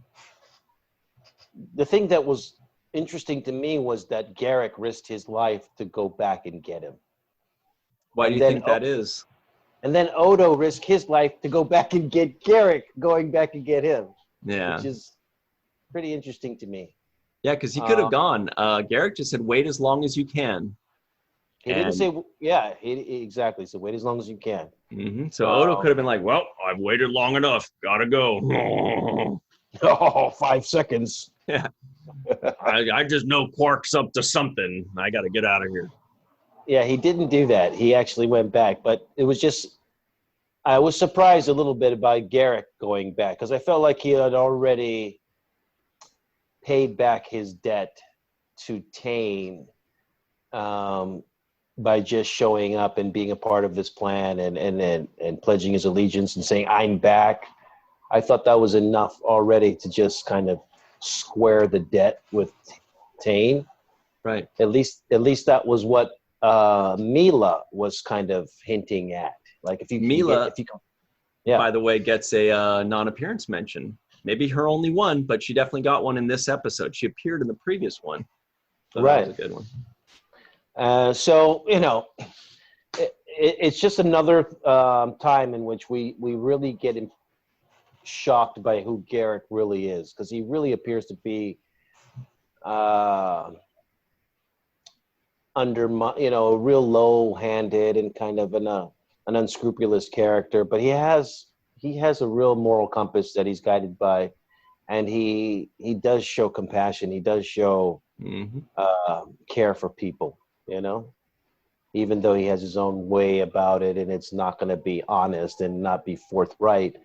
The thing that was interesting to me was that Garrick risked his life to go back and get him. Why do you think that is? And then Odo risked his life to go back and get Garrick, going back and get him. Yeah. Which is pretty interesting to me. Yeah, because he could have gone. Garrick just said, wait as long as you can. He didn't say, yeah, exactly. So wait as long as you can. So Odo could have been like, well, I've waited long enough. Gotta go. Oh, 5 seconds. Yeah. I just know Quark's up to something. I got to get out of here. Yeah, he didn't do that. He actually went back. But it was just, I was surprised a little bit about Garrick going back because I felt like he had already paid back his debt to Tane by just showing up and being a part of this plan and pledging his allegiance and saying, I'm back. I thought that was enough already to just kind of square the debt with Tane. Right. At least that was what Mila was kind of hinting at. Like if you by the way, gets a non-appearance mention. Maybe her only one, but she definitely got one in this episode. She appeared in the previous one. So right. That was a good one. So, you know, it's just another time in which we really get shocked by who Garrick really is, because he really appears to be real low-handed and kind of an unscrupulous character, but he has a real moral compass that he's guided by, and he does show compassion. He does show care for people, you know, even though he has his own way about it and it's not going to be honest and not be forthright.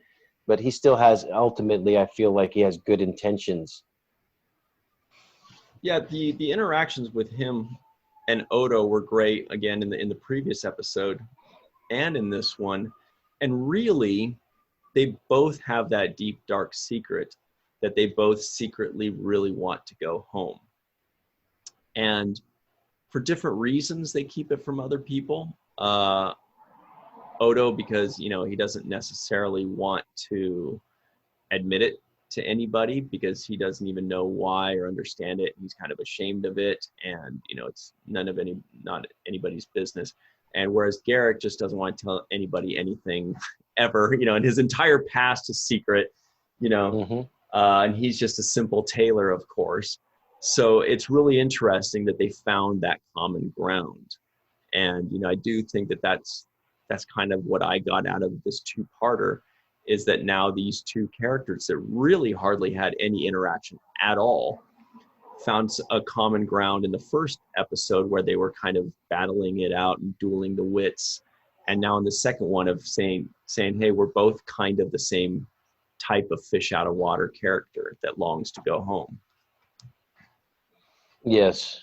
But he still has, ultimately, I feel like he has good intentions. Yeah, the interactions with him and Odo were great, again, in the previous episode and in this one. And really, they both have that deep, dark secret that they both secretly really want to go home. And for different reasons, they keep it from other people. Odo, because, you know, he doesn't necessarily want to admit it to anybody because he doesn't even know why or understand it. He's kind of ashamed of it, and, you know, it's not anybody's business. And whereas Garrick just doesn't want to tell anybody anything ever, you know, and his entire past is secret, you know, and he's just a simple tailor, of course. So it's really interesting that they found that common ground. And, I do think that that's kind of what I got out of this two-parter, is that now these two characters that really hardly had any interaction at all found a common ground in the first episode where they were kind of battling it out and dueling the wits. And now in the second one of saying, hey, we're both kind of the same type of fish out of water character that longs to go home. Yes.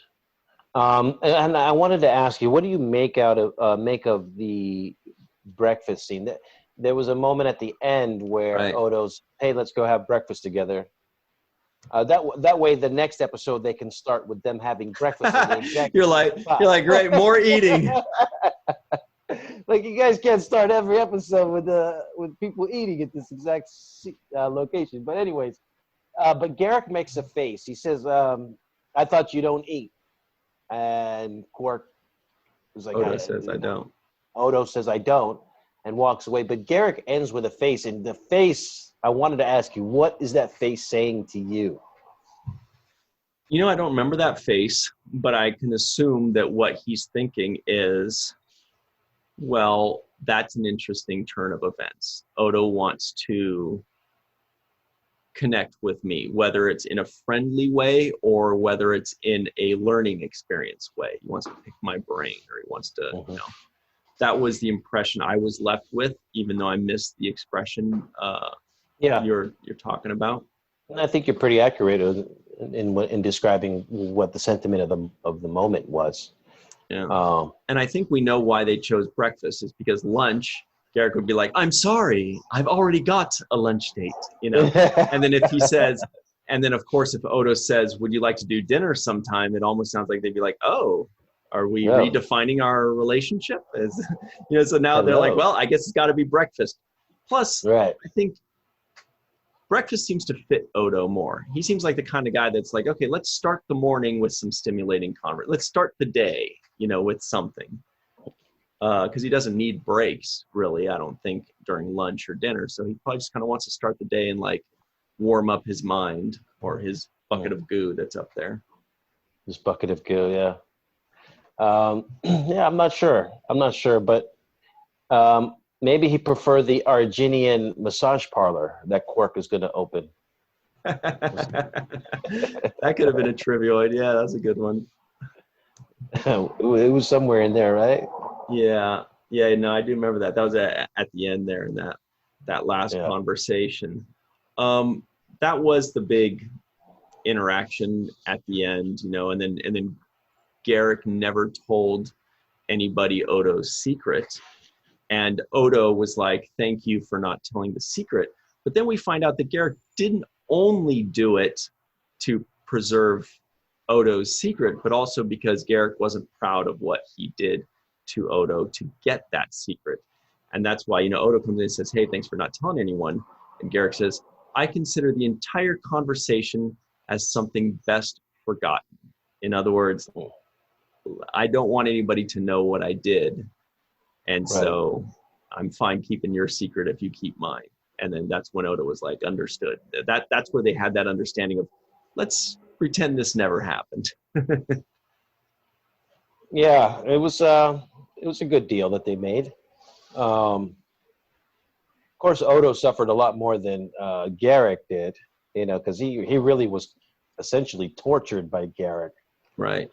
And I wanted to ask you, what do you make of the breakfast scene? There was a moment at the end where Odo's, hey, let's go have breakfast together. That way, the next episode they can start with them having breakfast. At the exact you're like, great, more eating. Like, you guys can't start every episode with people eating at this exact location. But anyways, but Garrick makes a face. He says, "I thought you don't eat," and Quark was like, Odo says, "I don't." Odo says, "I don't," and walks away. But Garrick ends with a face, and the face, I wanted to ask you, what is that face saying to you? I don't remember that face, but I can assume that what he's thinking is, well, that's an interesting turn of events. Odo wants to connect with me, whether it's in a friendly way or whether it's in a learning experience way. He wants to pick my brain, or he wants to, that was the impression I was left with, even though I missed the expression you're talking about. And I think you're pretty accurate in describing what the sentiment of the moment was. Yeah. And I think we know why they chose breakfast is because lunch, Garrick would be like, "I'm sorry, I've already got a lunch date," And then if he says, and then of course, if Odo says, "Would you like to do dinner sometime?" It almost sounds like they'd be like, "Oh, are we redefining our relationship?" So now they're like, "Well, I guess it's got to be breakfast." Plus, I think breakfast seems to fit Odo more. He seems like the kind of guy that's like, okay, let's start the morning with some stimulating conversation. Let's start the day, with something. Because he doesn't need breaks, really, I don't think, during lunch or dinner. So he probably just kind of wants to start the day and, like, warm up his mind or his bucket of goo that's up there. His bucket of goo, yeah. I'm not sure. But maybe he preferred the Arginian massage parlor that Quark is going to open. That could have been a trivioid. Yeah, that's a good one. It was somewhere in there, right? Yeah, no, I do remember that. That was at the end there in that last conversation. That was the big interaction at the end, and then Garrick never told anybody Odo's secret. And Odo was like, "Thank you for not telling the secret." But then we find out that Garrick didn't only do it to preserve Odo's secret, but also because Garrick wasn't proud of what he did to Odo to get that secret. And that's why, Odo comes in and says, "Hey, thanks for not telling anyone." And Garrick says, "I consider the entire conversation as something best forgotten." In other words, I don't want anybody to know what I did. And so I'm fine keeping your secret if you keep mine. And then that's when Odo was like, understood. That's where they had that understanding of, let's pretend this never happened. Yeah, it was a good deal that they made. Of course, Odo suffered a lot more than Garrick did, because he really was essentially tortured by Garrick. Right.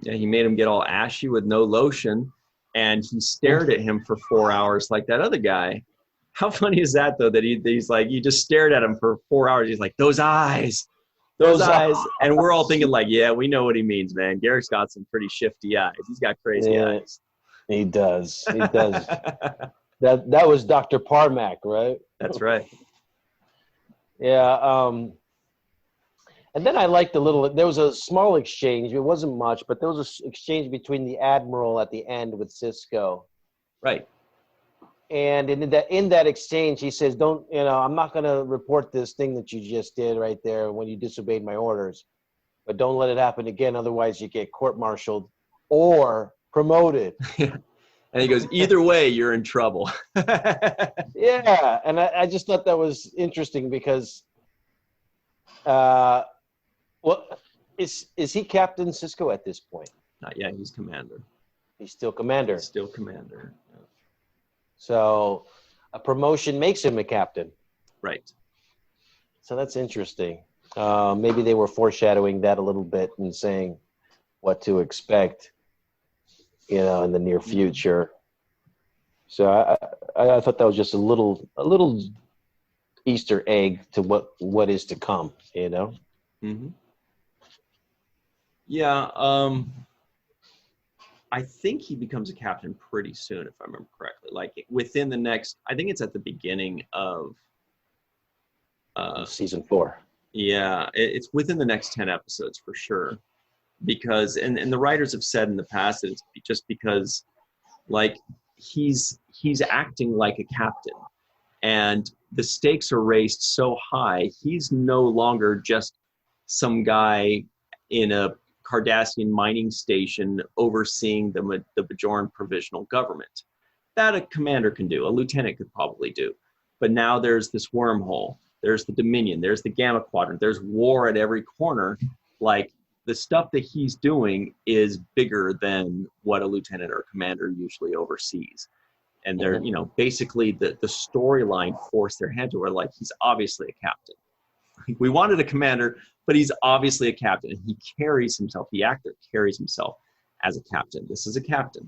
Yeah, he made him get all ashy with no lotion, and he stared at him for 4 hours like that other guy. How funny is that, though, that he's like, you just stared at him for 4 hours. He's like, those eyes. And we're all thinking like, yeah, we know what he means, man. Garrick's got some pretty shifty eyes. He's got crazy eyes. He does. That was Dr. Parmack, right? That's right. Yeah. And then I liked there was a small exchange. It wasn't much, but there was an exchange between the Admiral at the end with Sisko. Right. And in that exchange, he says, I'm not going to report this thing that you just did right there when you disobeyed my orders, but don't let it happen again. Otherwise you get court-martialed or promoted. And he goes, either way, you're in trouble. Yeah. And I just thought that was interesting because Well, is he Captain Sisko at this point? Not yet. He's commander. He's still commander. He's still commander. Yeah. So a promotion makes him a captain. Right. So that's interesting. Maybe they were foreshadowing that a little bit and saying what to expect, in the near future. So I thought that was just a little Easter egg to what is to come, Mm-hmm. Yeah. I think he becomes a captain pretty soon, if I remember correctly. Like within the next, I think it's at the beginning of season 4. Yeah, it's within the next 10 episodes for sure. Because and the writers have said in the past that it's just because like he's acting like a captain, and the stakes are raised so high, he's no longer just some guy in a Cardassian mining station overseeing the Bajoran provisional government. That a commander can do, a lieutenant could probably do. But now there's this wormhole, there's the Dominion, there's the Gamma Quadrant, there's war at every corner. Like, the stuff that he's doing is bigger than what a lieutenant or a commander usually oversees. And they're, basically the storyline forced their hand to where, like, he's obviously a captain. We wanted a commander, but he's obviously a captain. And he carries himself, the actor carries himself as a captain. This is a captain,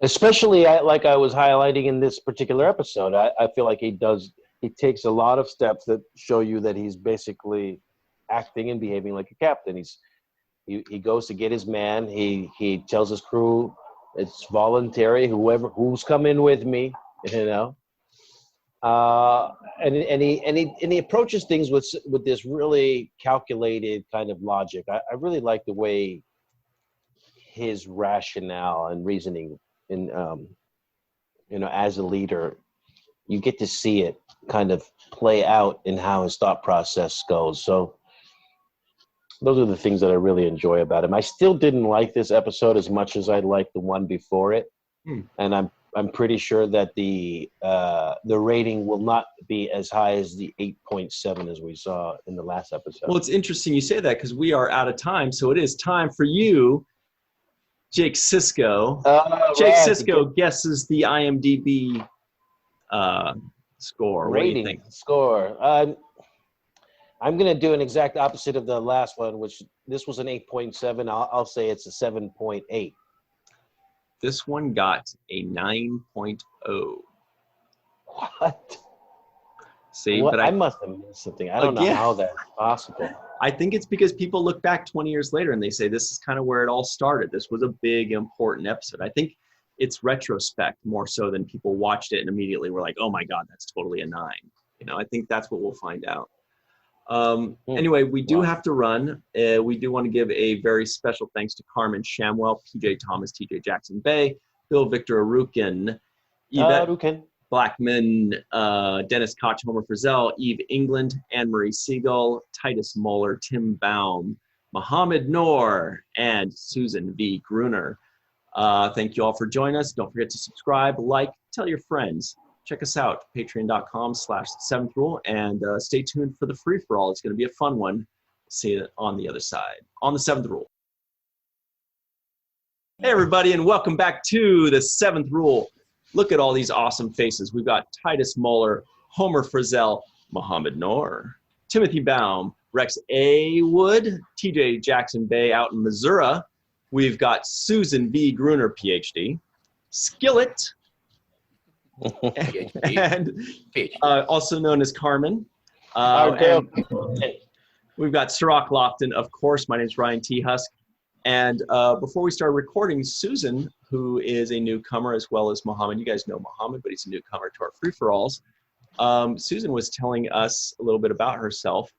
Especially, like I was highlighting in this particular episode, I feel like he takes a lot of steps that show you that he's basically acting and behaving like a captain. He goes to get his man. He tells his crew it's voluntary. Who's coming with me, and he approaches things with this really calculated kind of logic. I really like the way his rationale and reasoning in as a leader, you get to see it kind of play out in how his thought process goes. So those are the things that I really enjoy about him. I still didn't like this episode as much as I liked the one before it. And I'm pretty sure that the rating will not be as high as the 8.7 as we saw in the last episode. Well, it's interesting you say that because we are out of time. So it is time for you, Jake Sisko. Jake Sisko guesses the IMDb score. Rating, what do you think? Score. I'm going to do an exact opposite of the last one, which this was an 8.7. I'll say it's a 7.8. This one got a 9.0. What? See, what? but I must have missed something. I don't know how that's possible. I think it's because people look back 20 years later and they say this is kind of where it all started. This was a big, important episode. I think it's retrospect more so than people watched it and immediately were like, oh my God, that's totally a 9. I think that's what we'll find out. Anyway, we do have to run. We do want to give a very special thanks to Carmen Shamwell, PJ Thomas, TJ Jackson Bay, Bill Victor Arukin, Yvette Blackman, Dennis Koch, Homer Frizzell, Eve England, Anne-Marie Siegel, Titus Moeller, Tim Baum, Mohammed Noor, and Susan V. Gruner. Thank you all for joining us. Don't forget to subscribe, like, tell your friends. Check us out, patreon.com/7thrule, and stay tuned for the free-for-all. It's going to be a fun one. See you on the other side, on the 7th Rule. Hey, everybody, and welcome back to the 7th Rule. Look at all these awesome faces. We've got Titus Moeller, Homer Frizzell, Mohammed Noor, Timothy Baum, Rex A. Wood, TJ Jackson Bay out in Missouri. We've got Susan V. Gruner, PhD, Skillet, and also known as Carmen. We've got Cirroc Lofton, of course. My name is Ryan T. Husk. And before we start recording, Susan, who is a newcomer, as well as Mohammed. You guys know Mohammed, but he's a newcomer to our free-for-alls. Susan was telling us a little bit about herself.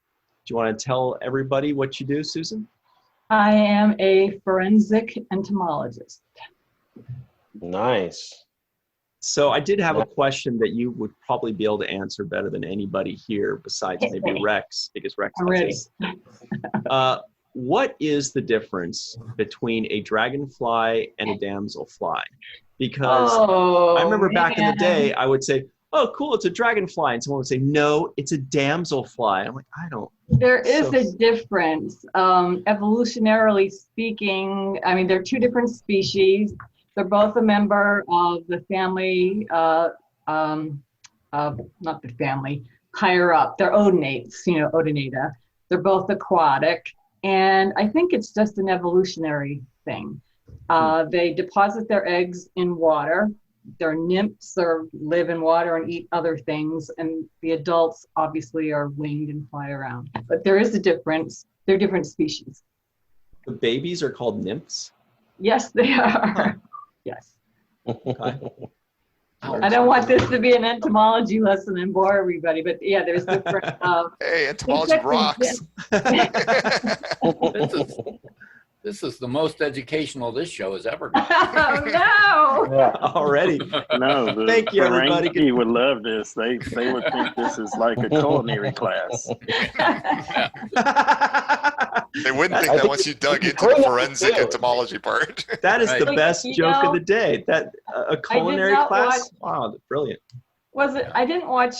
Do you want to tell everybody what you do, Susan? I am a forensic entomologist. Nice. So I did have a question that you would probably be able to answer better than anybody here besides maybe Rex, because Rex is. What is the difference between a dragonfly and a damselfly? Because I remember back in the day, I would say, oh, cool, it's a dragonfly. And someone would say, no, it's a damselfly. I'm like, I don't. There is So- a difference. Evolutionarily speaking, I mean, they're two different species. They're both a member of the family, not the family, higher up. They're odonates, odonata. They're both aquatic. And I think it's just an evolutionary thing. They deposit their eggs in water. They're nymphs or live in water and eat other things. And the adults obviously are winged and fly around. But there is a difference. They're different species. The babies are called nymphs? Yes, they are. Yes. Okay. I don't want this to be an entomology lesson and bore everybody, but yeah, there's different. Hey, entomology rocks. This is the most educational this show has ever been. Oh no! Yeah. Already. No, Thank you, everybody. Ferengi would love this. They would think this is like a culinary class. They wouldn't think I that think once you dug you into the could have forensic to. entomology part. That is the Right. best You joke know, of the day. That a culinary not class? Wow, that's brilliant. Was it? I didn't watch.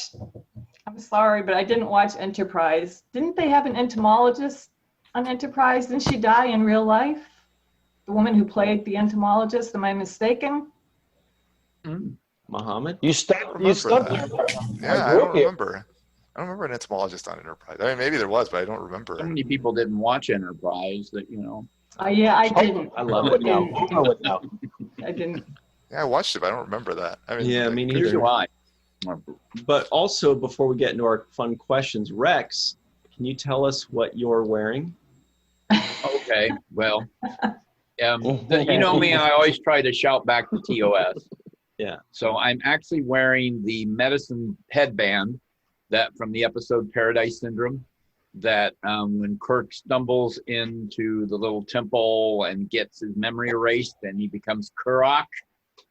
I'm sorry, but I didn't watch Enterprise. Didn't they have an entomologist on Enterprise? Didn't she die in real life? The woman who played the entomologist. Am I mistaken? Muhammad? You stumped remember me. Yeah, I don't remember. I don't remember an entomologist on Enterprise. I mean, maybe there was, but I don't remember. So many people didn't watch Enterprise that, Yeah, I didn't. I love I it. would know. I would know. I didn't. Yeah, I watched it, but I don't remember that. I mean, Yeah, me neither neither. do I. But also, before we get into our fun questions, Rex, can you tell us what you're wearing? Okay, well, you know me, I always try to shout back to TOS. Yeah. So I'm actually wearing the medicine headband that from the episode Paradise Syndrome, that when Kirk stumbles into the little temple and gets his memory erased, and he becomes Cirroc,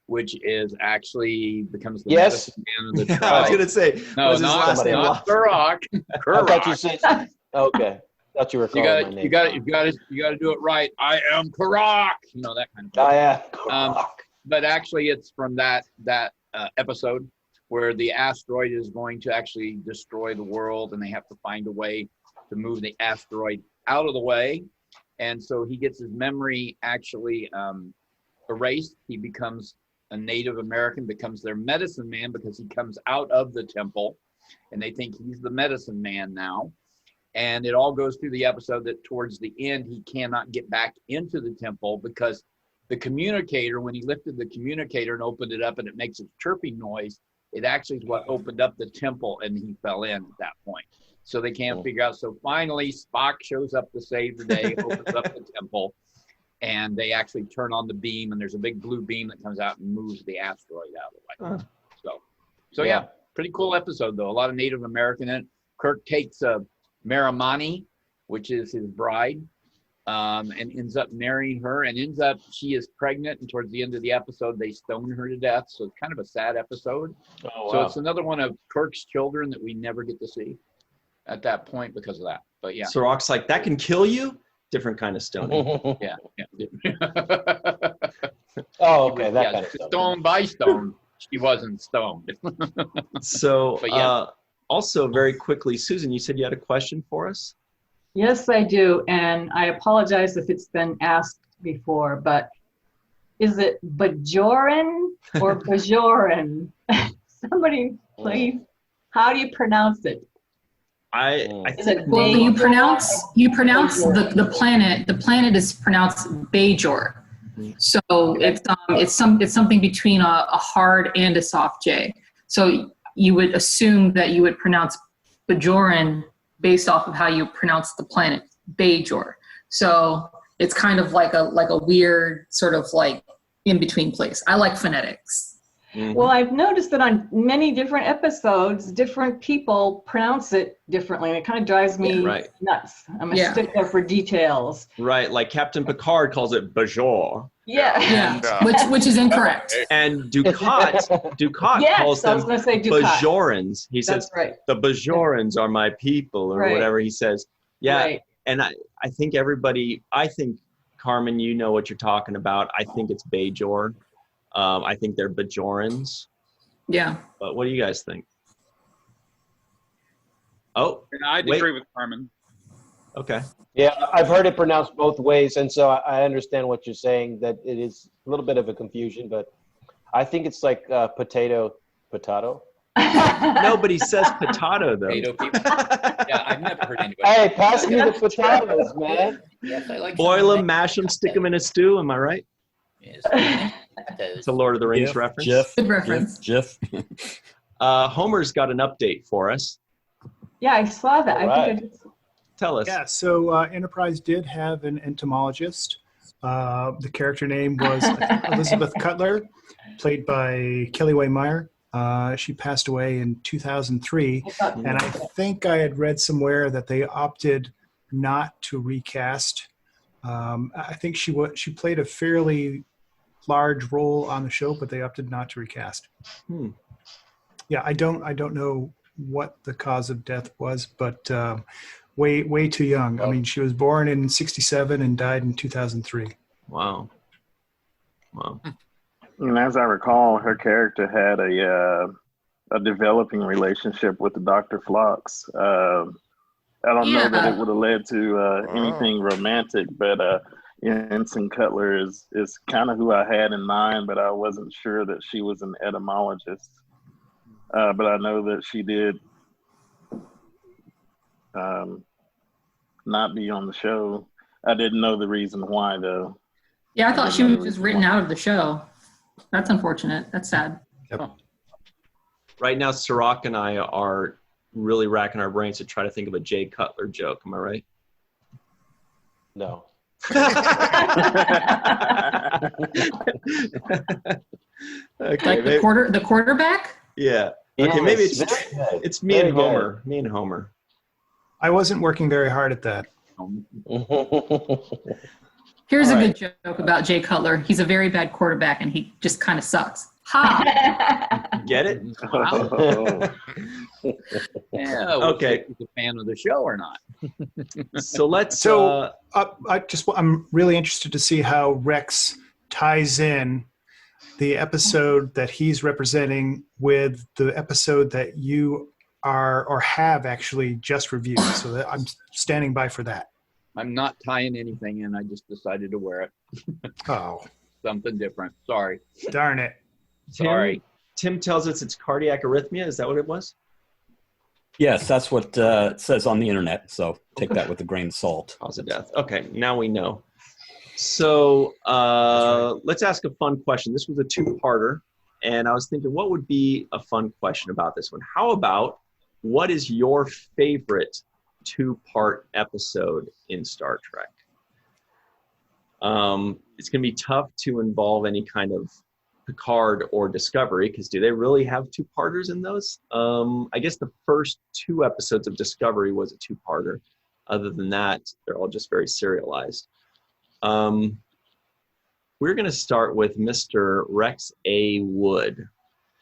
which is actually becomes the Yes. medicine man of the I was tribe. going to say, No, was his not, last name not Lofton? Cirroc. I thought you Cirroc. said. Okay. Thought you were You calling got my name. you got to do it right. I am Cirroc. that kind of thing. Oh yeah. But actually it's from that episode where the asteroid is going to actually destroy the world, and they have to find a way to move the asteroid out of the way. And so he gets his memory actually erased. He becomes a Native American, becomes their medicine man because he comes out of the temple, and they think he's the medicine man now. And it all goes through the episode that towards the end, he cannot get back into the temple because the communicator, when he lifted the communicator and opened it up and it makes a chirping noise, it actually is what opened up the temple, and he fell in at that point. So they can't figure out. So finally, Spock shows up to save the day, opens up the temple, and they actually turn on the beam, and there's a big blue beam that comes out and moves the asteroid out of the way. So yeah, pretty cool episode, though. A lot of Native American in it. Kirk takes Marimani, which is his bride, and ends up marrying her, and she is pregnant, and towards the end of the episode they stone her to death. So it's kind of a sad episode. Oh, So wow. it's another one of Kirk's children that we never get to see at that point because of that. But yeah. So Rock's like, that can kill you? Different kind of stoning. Yeah. Oh, okay. That Yeah, kind of stuff. stone by stone, she wasn't stoned. So But yeah. also very quickly, Susan, you said you had a question for us? Yes, I do. And I apologize if it's been asked before, but is it Bajoran or Bajoran? Somebody, please. How do you pronounce it? I Is it Well, Bajor? you pronounce the planet. The planet is pronounced Bajor. So it's something between a hard and a soft J. So you would assume that you would pronounce Bajoran based off of how you pronounce the planet, Bajor. So it's kind of like a weird sort of like in between place. I like phonetics. Well, I've noticed that on many different episodes, different people pronounce it differently. And it kind of drives me right. nuts. I'm a Yeah. stickler for details. Right, like Captain Picard calls it Bajor. Yeah. Yeah, which is incorrect. And Ducat Yes, calls I was them going to say Ducat. Bajorans. He That's says, right. the Bajorans are my people, or Right. whatever he says. Yeah, Right. and I think Carmen, you know what you're talking about. I think it's Bajor. I think they're Bajorans. Yeah. But what do you guys think? Oh, And I'd wait. agree with Carmen. Okay. Yeah, I've heard it pronounced both ways, and so I understand what you're saying, that it is a little bit of a confusion, but I think it's like potato. Nobody says potato, though. Potato people. Yeah, I've never heard anybody. Hey, pass me the potatoes, man. Yes, I like Boil them, mash them, stick them in a stew. Am I right? Yes. It's a Lord of the Rings Jif, reference. Jif, Good reference. Jif. Homer's got an update for us. Yeah, I saw that. All I think I right. just, Tell us. Yeah, so Enterprise did have an entomologist. The character name was Elizabeth Cutler, played by Kelly Way Meyer. She passed away in 2003, and I think I had read somewhere that they opted not to recast. I think she played a fairly large role on the show, but they opted not to recast. Yeah, I don't know what the cause of death was, but way too young. I mean, she was born in '67 and died in 2003. Wow. And as I recall, her character had a developing relationship with the Dr. Phlox. I don't know that it would have led to anything romantic, but Jensen Cutler is kind of who I had in mind, but I wasn't sure that she was an etymologist. But I know that she did not be on the show. I didn't know the reason why, though. Yeah, I thought she was just written out of the show. That's unfortunate. That's sad. Yep. Right now, Cirroc and I are really racking our brains to try to think of a Jay Cutler joke. Am I right? No. Okay, Like the quarterback? Yeah. Okay, maybe it's me Very and Homer. Me and Homer. I wasn't working very hard at that. Here's All a right. good joke about Jay Cutler. He's a very bad quarterback, and he just kind of sucks. Ha! Get it? Yeah. Okay. He's a fan of the show or not? So let's. So I'm really interested to see how Rex ties in the episode that he's representing with the episode that you are or have actually just reviewed. So that I'm standing by for that. I'm not tying anything in. I just decided to wear it. Oh, Something different. Sorry. darn it. Sorry. Tim tells us it's cardiac arrhythmia. Is that what it was? Yes, that's what it says on the internet. So take that with a grain of salt. Cause of death. Okay, now we know. So let's ask a fun question. This was a two-parter, and I was thinking, what would be a fun question about this one? How about, what is your favorite two-part episode in Star Trek? It's going to be tough to involve any kind of Picard or Discovery, because do they really have two-parters in those? I guess the first two episodes of Discovery was a two-parter. Other than that, they're all just very serialized. We're going to start with Mr. Rex A. Wood.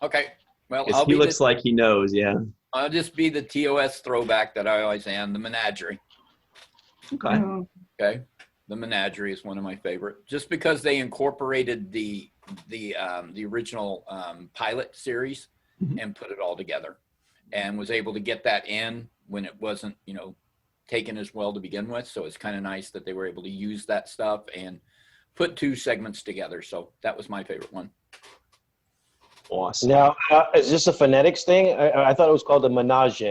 Okay. Well, He looks like he knows, yeah. I'll just be the TOS throwback that I always am, the Menagerie. Okay. Okay. The Menagerie is one of my favorite, just because they incorporated the original pilot series and put it all together, and was able to get that in when it wasn't, taken as well to begin with. So it's kind of nice that they were able to use that stuff and put two segments together. So that was my favorite one. Awesome. Now, is this a phonetics thing? I thought it was called a menage.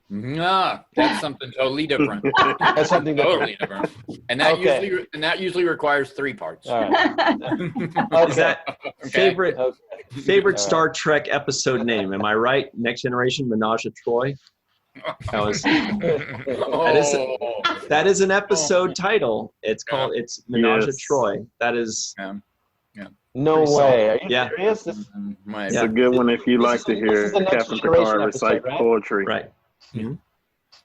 Nah, that's something totally different. That's something Totally different. And that Okay. usually requires 3 parts. All right. Is that favorite Star Trek episode name? Am I right? Next Generation, Menage a Troy? That is an episode title. It's called Menage a Troy. That is No way. Are you Yeah. serious? It's a good one if you like to hear is the Next Captain Generation Picard episode, recite right? poetry. right.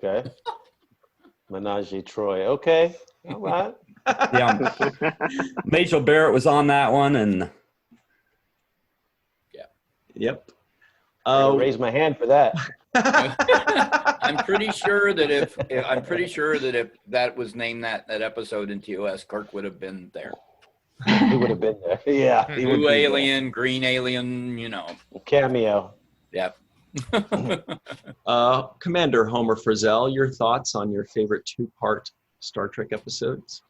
Okay. Menage a Troy. Okay. All right. Yeah. Major Barrett was on that one, and Yep. I'll raise my hand for that. I'm pretty sure that if that was named that episode in TOS, Kirk would have been there. He would have been there. Yeah. He would Blue be alien, green alien, there. Cameo. Yep. Commander Homer Frizzell, your thoughts on your favorite two-part Star Trek episodes?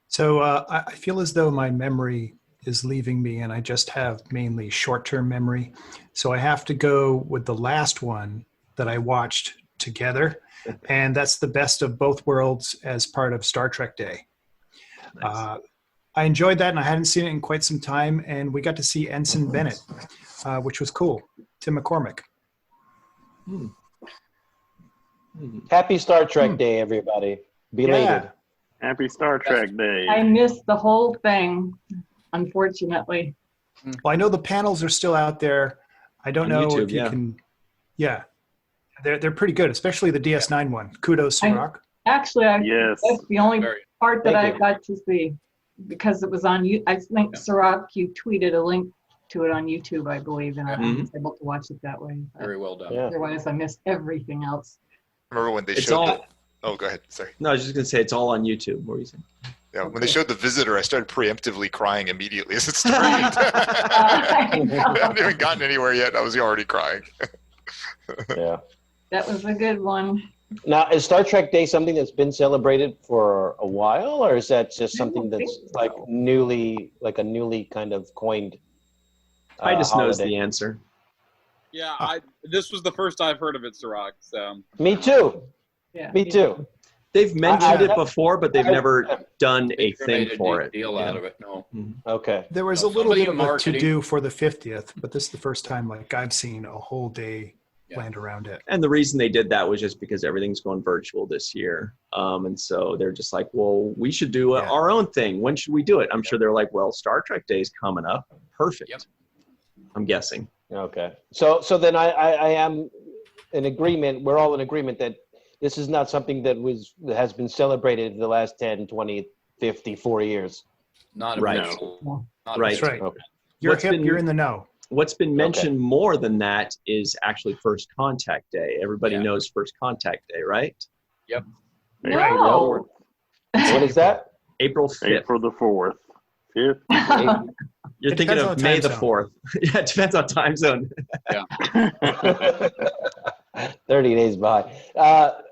So I feel as though my memory is leaving me, and I just have mainly short-term memory. So I have to go with the last one that I watched together, and that's the best of both worlds as part of Star Trek Day. Nice. I enjoyed that, and I hadn't seen it in quite some time, and we got to see Ensign Bennett, which was cool. Tim McCormick. Happy Star Trek Day, everybody. Belated. Yeah. Happy Star Trek Day. I missed the whole thing, unfortunately. Well, I know the panels are still out there. I don't On know YouTube, if you yeah. can. Yeah, they're pretty good, especially the DS9 one. Kudos, Cirroc. Actually, Yes. that's the only Very- part that Thank I got to see because it was on you. I think Cirroc, you tweeted a link to it on YouTube, I believe, and I was able to watch it that way. But Very well done. Yeah. otherwise, I missed everything else. Remember when they It's showed all. the, oh, go ahead. Sorry. No, I was just gonna say it's all on YouTube. What were you saying? Yeah, when they showed the visitor, I started preemptively crying immediately as it started. I I know. haven't even gotten anywhere yet. I was already crying. Yeah. That was a good one. Now, is Star Trek Day something that's been celebrated for a while, or is that just something don't that's think so. like a newly kind of coined? I just knows holiday? the answer. Yeah, this was the first I've heard of it, Cirroc. So Me too. Yeah. Me too. They've mentioned I- it before, but they've never done a They thing made a for big it. deal Yeah. out of it. No. Okay. There was No, a little somebody bit of in a marketing- to-do for the 50th, but this is the first time like I've seen a whole day Yeah. planned around it. And the reason they did that was just because everything's going virtual this year. And so they're just like, well, we should do Yeah. our own thing. When should we do it? I'm sure they're like, well, Star Trek Day is coming up. Perfect. Yep. I'm guessing. Okay. So then I am in agreement. We're all in agreement that this is not something that has been celebrated in the last 10, 20, 50, 40 years. Not Right. official. Not Right. That's official. right. Okay. You're What's hip, been- you're in the know. What's been mentioned more than that is actually First Contact Day. Everybody Yeah. knows First Contact Day, right? Yep. April No. 4th. What is that? April 5th. April the 4th. 5th. You're It thinking depends of on the May time the zone. 4th. Yeah, it depends on time zone. 30 days behind.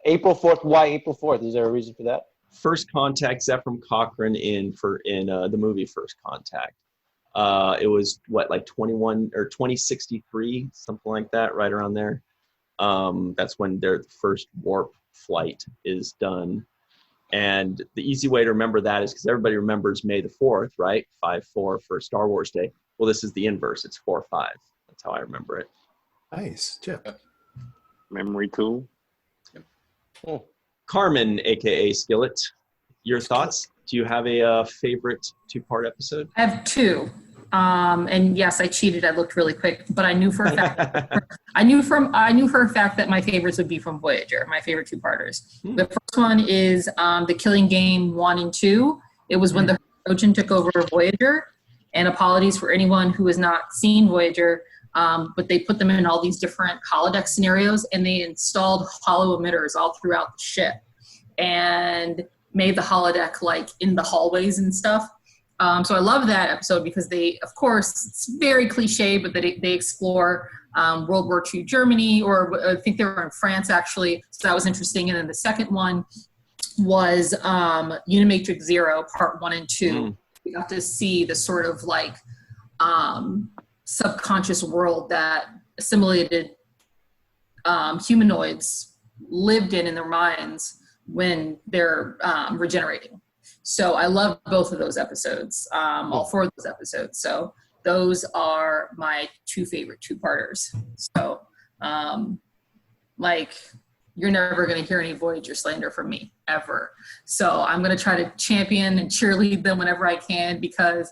April 4th. Why April 4th? Is there a reason for that? First Contact, Zephram Cochrane in the movie First Contact. It was like 21 or 2063, something like that, right around there. That's when their first warp flight is done. And the easy way to remember that is because everybody remembers May the 4th, right? 5/4 for Star Wars Day. Well, this is the inverse. It's 4/5. That's how I remember it. Nice, Chip. Memory tool. Carmen, aka Skillet, your thoughts? Do you have a favorite two-part episode? I have two. And yes, I cheated. I looked really quick, but I knew for a fact. I knew for a fact that my favorites would be from Voyager. My favorite two-parters. The first one is the Killing Game 1 and 2. It was when the Trojan took over Voyager. And apologies for anyone who has not seen Voyager, but they put them in all these different holodeck scenarios, and they installed hollow emitters all throughout the ship, and made the holodeck like in the hallways and stuff. So I love that episode because they, of course, it's very cliche, but they explore World War II Germany, or I think they were in France actually. So that was interesting. And then the second one was Unimatrix Zero, Part 1 and 2. We got to see the sort of like subconscious world that assimilated humanoids lived in their minds when they're regenerating. So I love both of those episodes, all four of those episodes. So those are my two favorite two-parters. So like you're never going to hear any Voyager slander from me ever. So I'm going to try to champion and cheerlead them whenever I can, because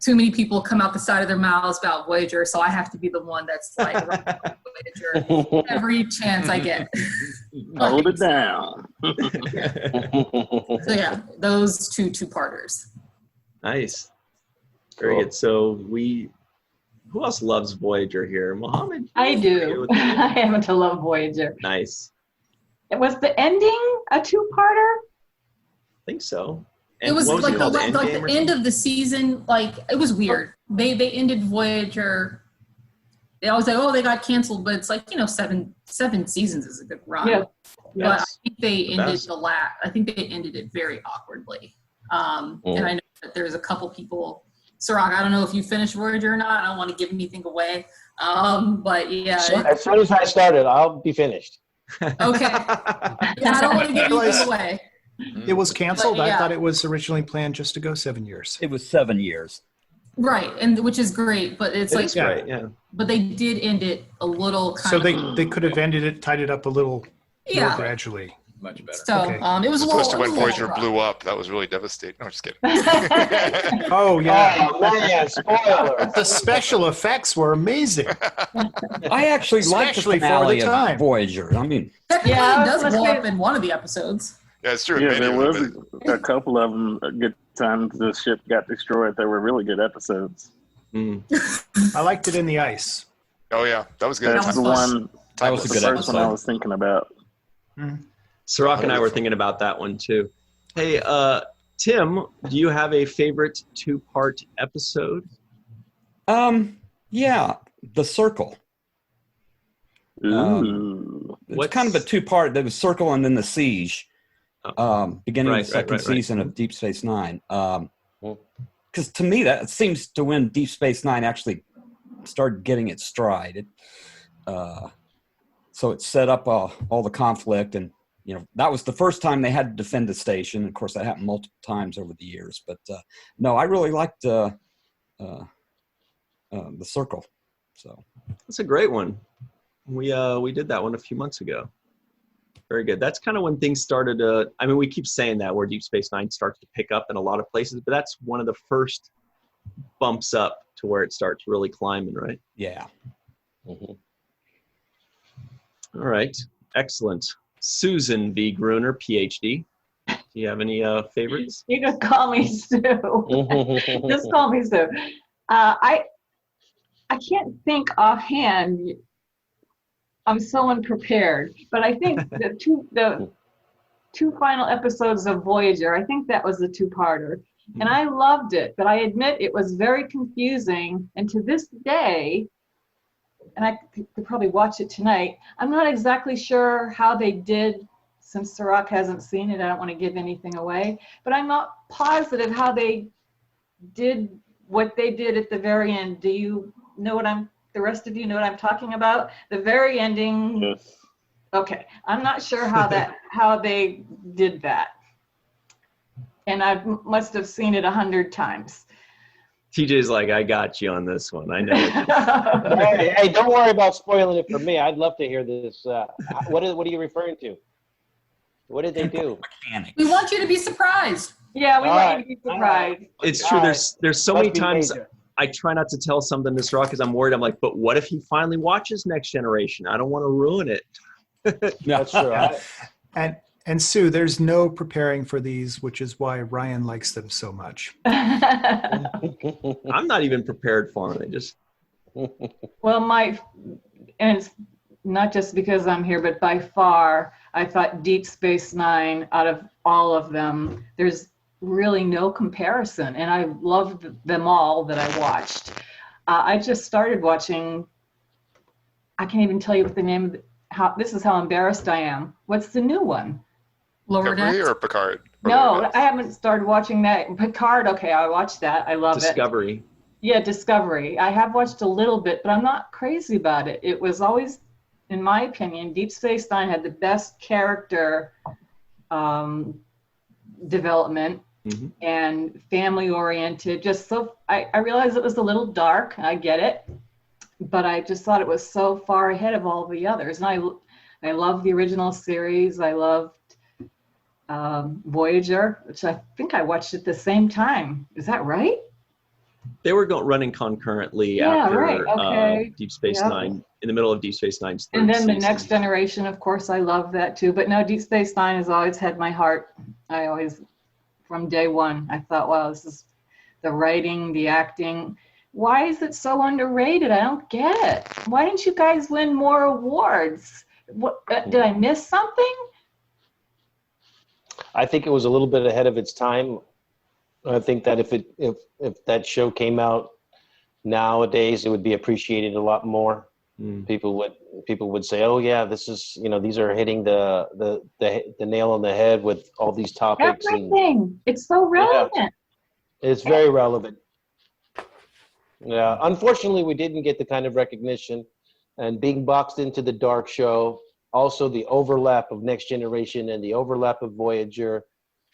too many people come out the side of their mouths about Voyager. So I have to be the one that's like Voyager every chance I get. Hold it down. So yeah, those two-parters. Nice. Very good. So who else loves Voyager here? Mohammed? I do. I happen to love Voyager. Nice. Was the ending a two-parter? I think so. It was what was like it called? the Endgame or end something? of the season. Like it was weird. They ended Voyager. I was like, oh, they got canceled, but it's like, you know, seven seasons is a good run. Yeah. But I think they ended best. I think they ended it very awkwardly. And I know that there's a couple people. Cirroc, I don't know if you finished Voyager or not. I don't want to give anything away. But yeah. As soon as I started, I'll be finished. Okay. Yeah, I don't want to give anything away. It was canceled. But, yeah. I thought it was originally planned just to go 7 years. It was 7 years. Right, and which is great, but it's like, Great, yeah. but they did end it a little kind So of. they could have ended it, tied it up a little more gradually. Much better. So Okay. it was a Supposed little. to when it was a Voyager little blew up. That was really devastating. No, I'm just kidding. Oh yeah, Oh man, spoiler. the special effects were amazing. I actually liked the Especially for the finale time. of Voyager. I mean, Technically, Yeah, it does let's blow say- up in one of the episodes. Yeah, it's true. Yeah, Many there of was them, a couple of them. A good time the ship got destroyed. They were really good episodes. I liked it in the ice. oh yeah, that was good. That's the one. that was a The good first one I episode. was thinking about. Sirach and I were thinking about that one too. Hey, Tim, do you have a favorite two-part episode? Yeah, The Circle. Ooh. It's kind of a two-part. There was Circle and then The Siege, beginning of the second right. season of Deep Space Nine. Because to me, that seems to when Deep Space Nine actually started getting its stride. So it set up all the conflict, and you know that was the first time they had to defend the station. Of course, that happened multiple times over the years. But no, I really liked The Circle. So That's a great one. We did that one a few months ago. Very good. That's kind of when things started to, I mean, we keep saying that where Deep Space Nine starts to pick up in a lot of places, but that's one of the first bumps up to where it starts really climbing, right? yeah. All right. Excellent. Susan V. Gruner, PhD. Do you have any favorites? You can call me Sue. Just call me Sue. I can't think offhand. I'm so unprepared, but I think the two final episodes of Voyager, I think that was the two-parter, and I loved it. But I admit it was very confusing, and to this day, and I could probably watch it tonight, I'm not exactly sure how they did. Since Cirroc hasn't seen it, I don't want to give anything away, but I'm not positive how they did what they did at the very end. Do you know the rest of you know what I'm talking about? The very ending. Yes. Okay, I'm not sure how they did that, and I must have seen it 100 times. TJ's like, I got you on this one. I know. Hey, don't worry about spoiling it for me. I'd love to hear this. What are you referring to? What did they do? Mechanics. We want you to be surprised. Yeah, we All want right, you to be all surprised. It's true. All There's so many Must be times major. I try not to tell something to Sirach because I'm worried. I'm like, but what if he finally watches Next Generation? I don't want to ruin it. That's true. And Sue, there's no preparing for these, which is why Ryan likes them so much. I'm not even prepared for them. They just Well, and it's not just because I'm here, but by far, I thought Deep Space Nine, out of all of them, there's really no comparison. And I loved them all that I watched. I just started watching, I can't even tell you what the name of this is how embarrassed I am. What's the new one? Lower Discovery Decks. or Picard? Or No, Lower Decks? I haven't started watching that. Picard, okay, I watched that. I love it. Discovery. Yeah, Discovery. I have watched a little bit, but I'm not crazy about it. It was always, in my opinion, Deep Space Nine had the best character development and family-oriented. Just so, I realized it was a little dark. I get it. But I just thought it was so far ahead of all the others. And I love the original series. I loved Voyager, which I think I watched at the same time. Is that right? They were running concurrently Yeah, after right, okay. Deep Space Yep. Nine, in the middle of Deep Space Nine's third And then the season. Next Generation, of course, I love that too. But no, Deep Space Nine has always had my heart. I always, from day one, I thought, wow, this is the writing, the acting. Why is it so underrated? I don't get it. Why didn't you guys win more awards? What, did I miss something? I think it was a little bit ahead of its time. I think that if that show came out nowadays, it would be appreciated a lot more. People would say, "Oh yeah, this is these are hitting the nail on the head with all these topics." Everything. It's so relevant. Yeah, it's very relevant. Yeah, unfortunately, we didn't get the kind of recognition, and being boxed into the dark show, also the overlap of Next Generation and the overlap of Voyager,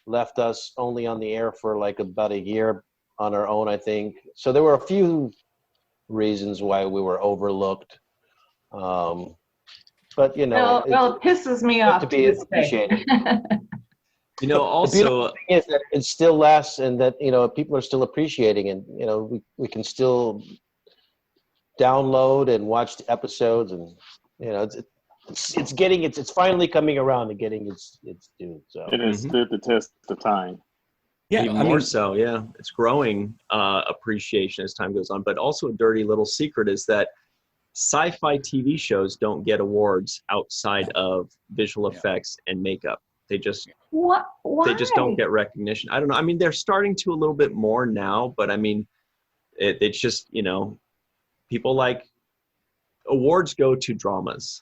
left us only on the air for like about a year on our own, I think. So there were a few reasons why we were overlooked. But it pisses me off to be appreciated. Also, the thing is that it still lasts, and that people are still appreciating, and we can still download and watch the episodes, and it's finally coming around and getting its due. So it has stood the test of time. Yeah, more so. Yeah, it's growing appreciation as time goes on. But also a dirty little secret is that sci-fi TV shows don't get awards outside of visual effects and makeup. They just Why? They just don't get recognition. I don't know. I mean, they're starting to a little bit more now, but I mean, it's just people like awards go to dramas,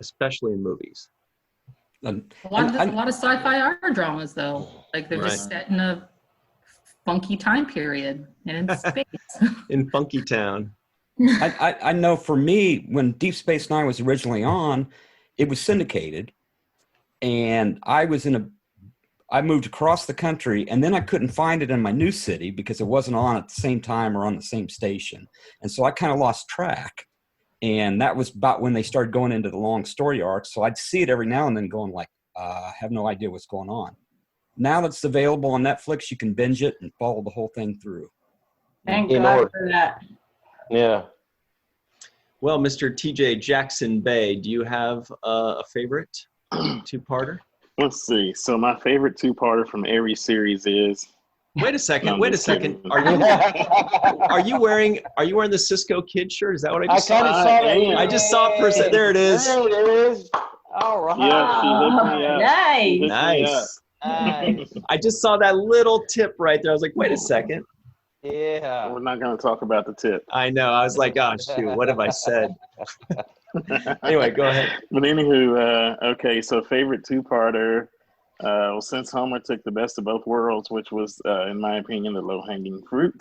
especially in movies. A lot of sci-fi are dramas, though. Like they're just set in a funky time period and in space. In Funky Town. I know for me, when Deep Space Nine was originally on, it was syndicated, and I moved across the country, and then I couldn't find it in my new city because it wasn't on at the same time or on the same station, and so I kind of lost track. And that was about when they started going into the long story arcs. So I'd see it every now and then going like, I have no idea what's going on. Now that it's available on Netflix, you can binge it and follow the whole thing through. Thank God for that. Yeah. Well, Mr. TJ Jackson Bay, do you have a favorite two-parter? Let's see. So my favorite two-parter from every series is... Wait a second. Are you wearing the Sisko kid shirt? Is that what I just saw? I just saw it for a second. There it is. There it is. All right. Yeah, she hooked me up. Nice. Nice. I just saw that little tip right there. I was like, wait a second. Yeah. We're not going to talk about the tip. I know. I was like, oh, shoot, what have I said? Anyway, go ahead. But anywho, okay, so favorite two-parter. Well, since Homer took the best of both worlds, which was, in my opinion, the low-hanging fruit.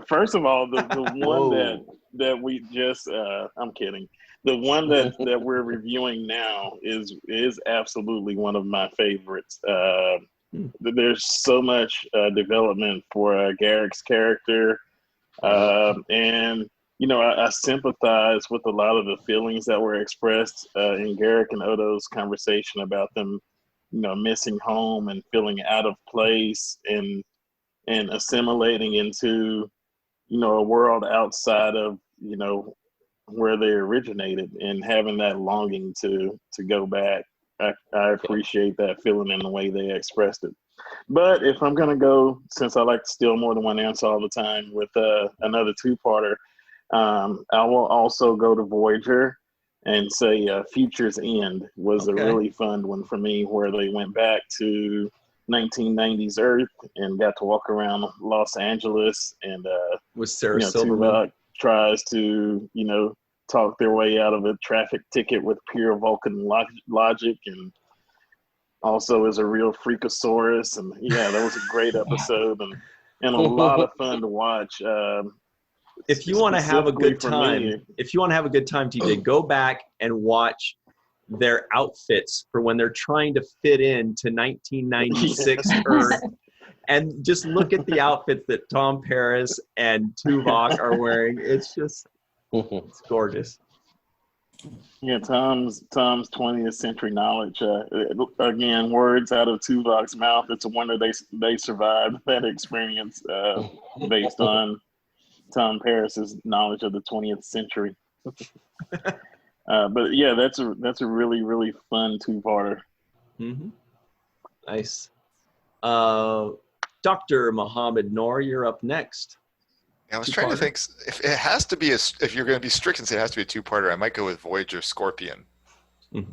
First of all, the one that we just, I'm kidding. The one that we're reviewing now is absolutely one of my favorites. There's so much development for Garak's character. And, I sympathize with a lot of the feelings that were expressed in Garak and Odo's conversation about them, missing home and feeling out of place and assimilating into, a world outside of, where they originated and having that longing to go back. I appreciate that feeling and the way they expressed it. But if I'm going to go, since I like to steal more than one answer all the time with another two-parter, I will also go to Voyager and say Future's End was a really fun one for me, where they went back to 1990s Earth and got to walk around Los Angeles, and with Sarah Silverman Tuvok tries to talk their way out of a traffic ticket with pure Vulcan logic, and also is a real freakosaurus. And yeah, that was a great episode and a lot of fun to watch. If you want to have a good time, TJ, go back and watch their outfits for when they're trying to fit into 1996 Earth, and just look at the outfits that Tom Paris and Tuvok are wearing. It's just, it's gorgeous. Yeah, Tom's 20th century knowledge. Again, words out of Tuvok's mouth. It's a wonder they survived that experience based on Tom Paris's knowledge of the 20th century. But yeah, that's a really, really fun two-parter. Mm-hmm. Nice. Dr. Mohammed Noor, you're up next. I was trying to think if it has to be if you're going to be strict and say it has to be a two-parter, I might go with Voyager Scorpion.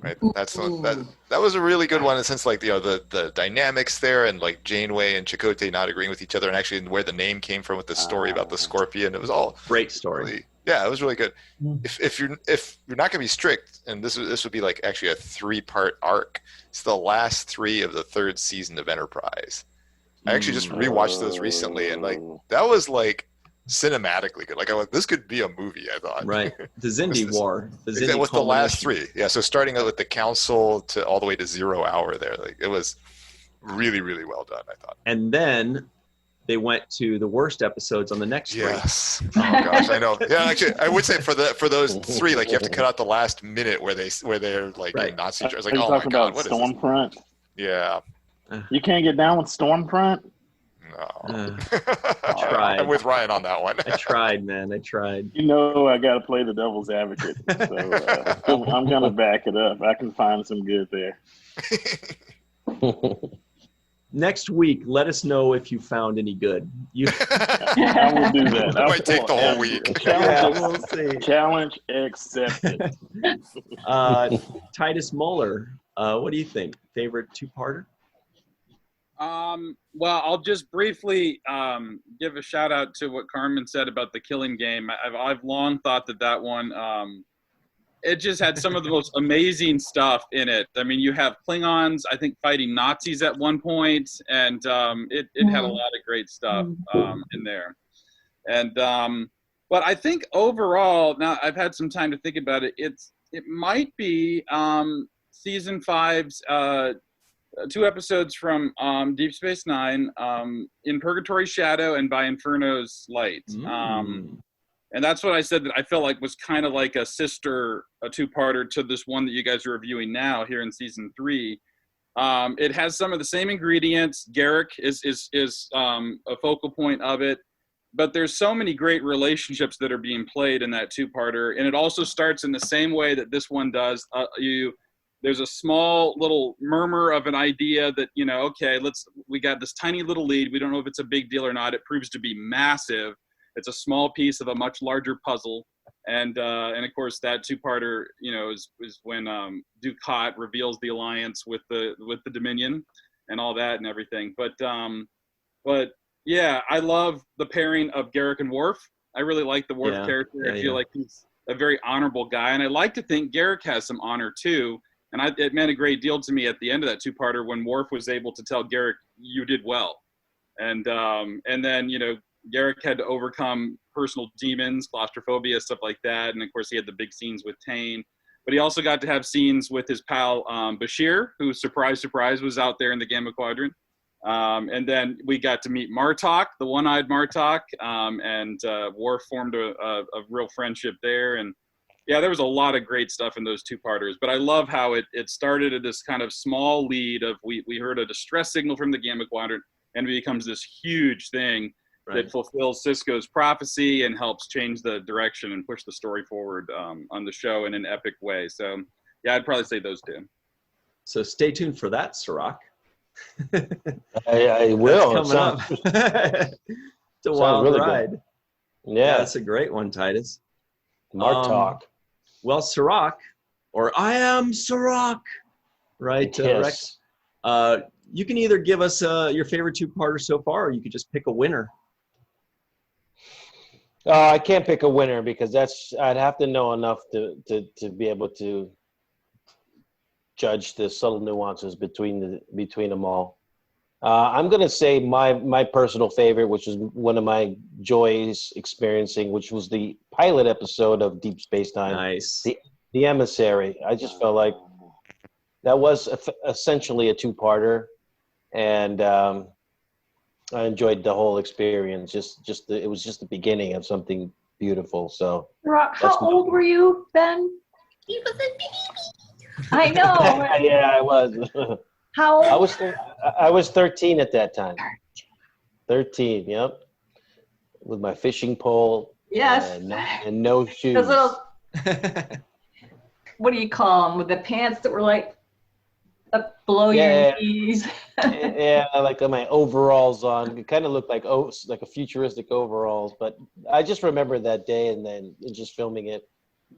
Right, that was a really good one in the sense like the dynamics there and like Janeway and Chakotay not agreeing with each other and actually where the name came from with the story about the scorpion. It was all great story. Really, yeah, it was really good. If you're not gonna be strict, and this would be like actually a 3-part arc. It's the last 3 of the 3rd season of Enterprise. I actually just rewatched those recently, and like that was like cinematically good. Like this could be a movie. I thought. Right, the Xindi War. That was the last 3. Yeah, so starting out with the Council to all the way to 0 Hour. There, like it was really, really well done. I thought. And then they went to the worst episodes on the next 3. Yes. Oh gosh, I know. Yeah, actually, I would say for those 3, like you have to cut out the last minute where they're like in Nazi. I was like, oh my god, what is this? Stormfront? Yeah. You can't get down with Stormfront? No. I tried. I'm with Ryan on that one. I tried, man. I tried. You know, I got to play the devil's advocate. So I'm going to back it up. I can find some good there. Next week, let us know if you found any good. I will do that. It might take the whole week. We'll see. Challenge accepted. Titus Muller, what do you think? Favorite 2-parter? Well, I'll just briefly give a shout out to what Carmen said about the Killing Game. I've long thought that one, it just had some of the most amazing stuff in it. I mean, you have Klingons, I think, fighting Nazis at one point, and it had a lot of great stuff in there. And but I think overall, now I've had some time to think about it. It might be season 5's 2 episodes from Deep Space Nine, In Purgatory's Shadow and By Inferno's Light. And that's what I said that I felt like was kind of like a 2-parter to this one that you guys are reviewing now here in season 3. It has some of the same ingredients. Garrick is a focal point of it, but there's so many great relationships that are being played in that 2-parter. And it also starts in the same way that this one does. There's a small little murmur of an idea that, okay, we got this tiny little lead. We don't know if it's a big deal or not. It proves to be massive. It's a small piece of a much larger puzzle. And of course that 2-parter, is when Dukat reveals the alliance with the Dominion and all that and everything. But yeah, I love the pairing of Garrick and Worf. I really like the Worf character. I feel like he's a very honorable guy. And I like to think Garrick has some honor too. And it meant a great deal to me at the end of that 2-parter when Worf was able to tell Garrick, you did well. And then, Garrick had to overcome personal demons, claustrophobia, stuff like that. And of course he had the big scenes with Tane, but he also got to have scenes with his pal, Bashir, who surprise, was out there in the Gamma Quadrant. And then we got to meet Martok, the one-eyed Martok, and Worf formed a real friendship there. And yeah, there was a lot of great stuff in those 2-parters, but I love how it started at this kind of small lead of we heard a distress signal from the Gamma Quadrant, and it becomes this huge thing that fulfills Sisko's prophecy and helps change the direction and push the story forward on the show in an epic way. So yeah, I'd probably say those 2. So stay tuned for that, Cirroc. I will. Coming up. It's a wild really ride. Good. Yeah, that's a great one, Titus. Martok. Well, Cirroc, or I am Cirroc, right? Yes. Rex? You can either give us your favorite 2-parter so far, or you could just pick a winner. I can't pick a winner because I'd have to know enough to be able to judge the subtle nuances between them all. I'm going to say my personal favorite, which is one of my joys experiencing, which was the pilot episode of Deep Space Nine. Nice. The Emissary. I just felt like that was essentially a 2-parter, and I enjoyed the whole experience. It was just the beginning of something beautiful. So, how old were you then? He was a baby. I know. Yeah, I was. How old? I was 13 at that time. 13. Yep. With my fishing pole. Yes. And no shoes. Those little, what do you call them? With the pants that were like up below your knees. Yeah, like my overalls on. It kind of looked like a futuristic overalls. But I just remember that day and then just filming it.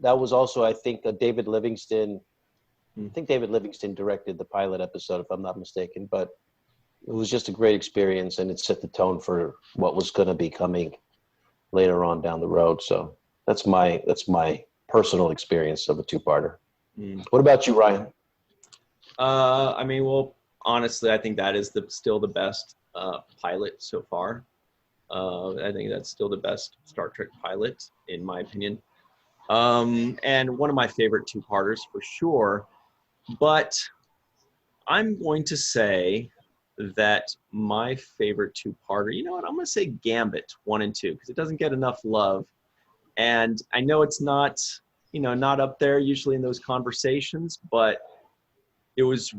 That was also, I think, a David Livingston I think David Livingston directed the pilot episode, if I'm not mistaken, but it was just a great experience, and it set the tone for what was going to be coming later on down the road. So that's my personal experience of a two-parter. What about you, Ryan? I mean, well, honestly, I think that is still the best pilot so far. I think that's still the best Star Trek pilot, in my opinion. And one of my favorite two-parters for sure. But I'm going to say that my favorite two-parter, you know what, I'm going to say Gambit 1 and 2, because it doesn't get enough love. And I know it's not, not up there usually in those conversations, but it was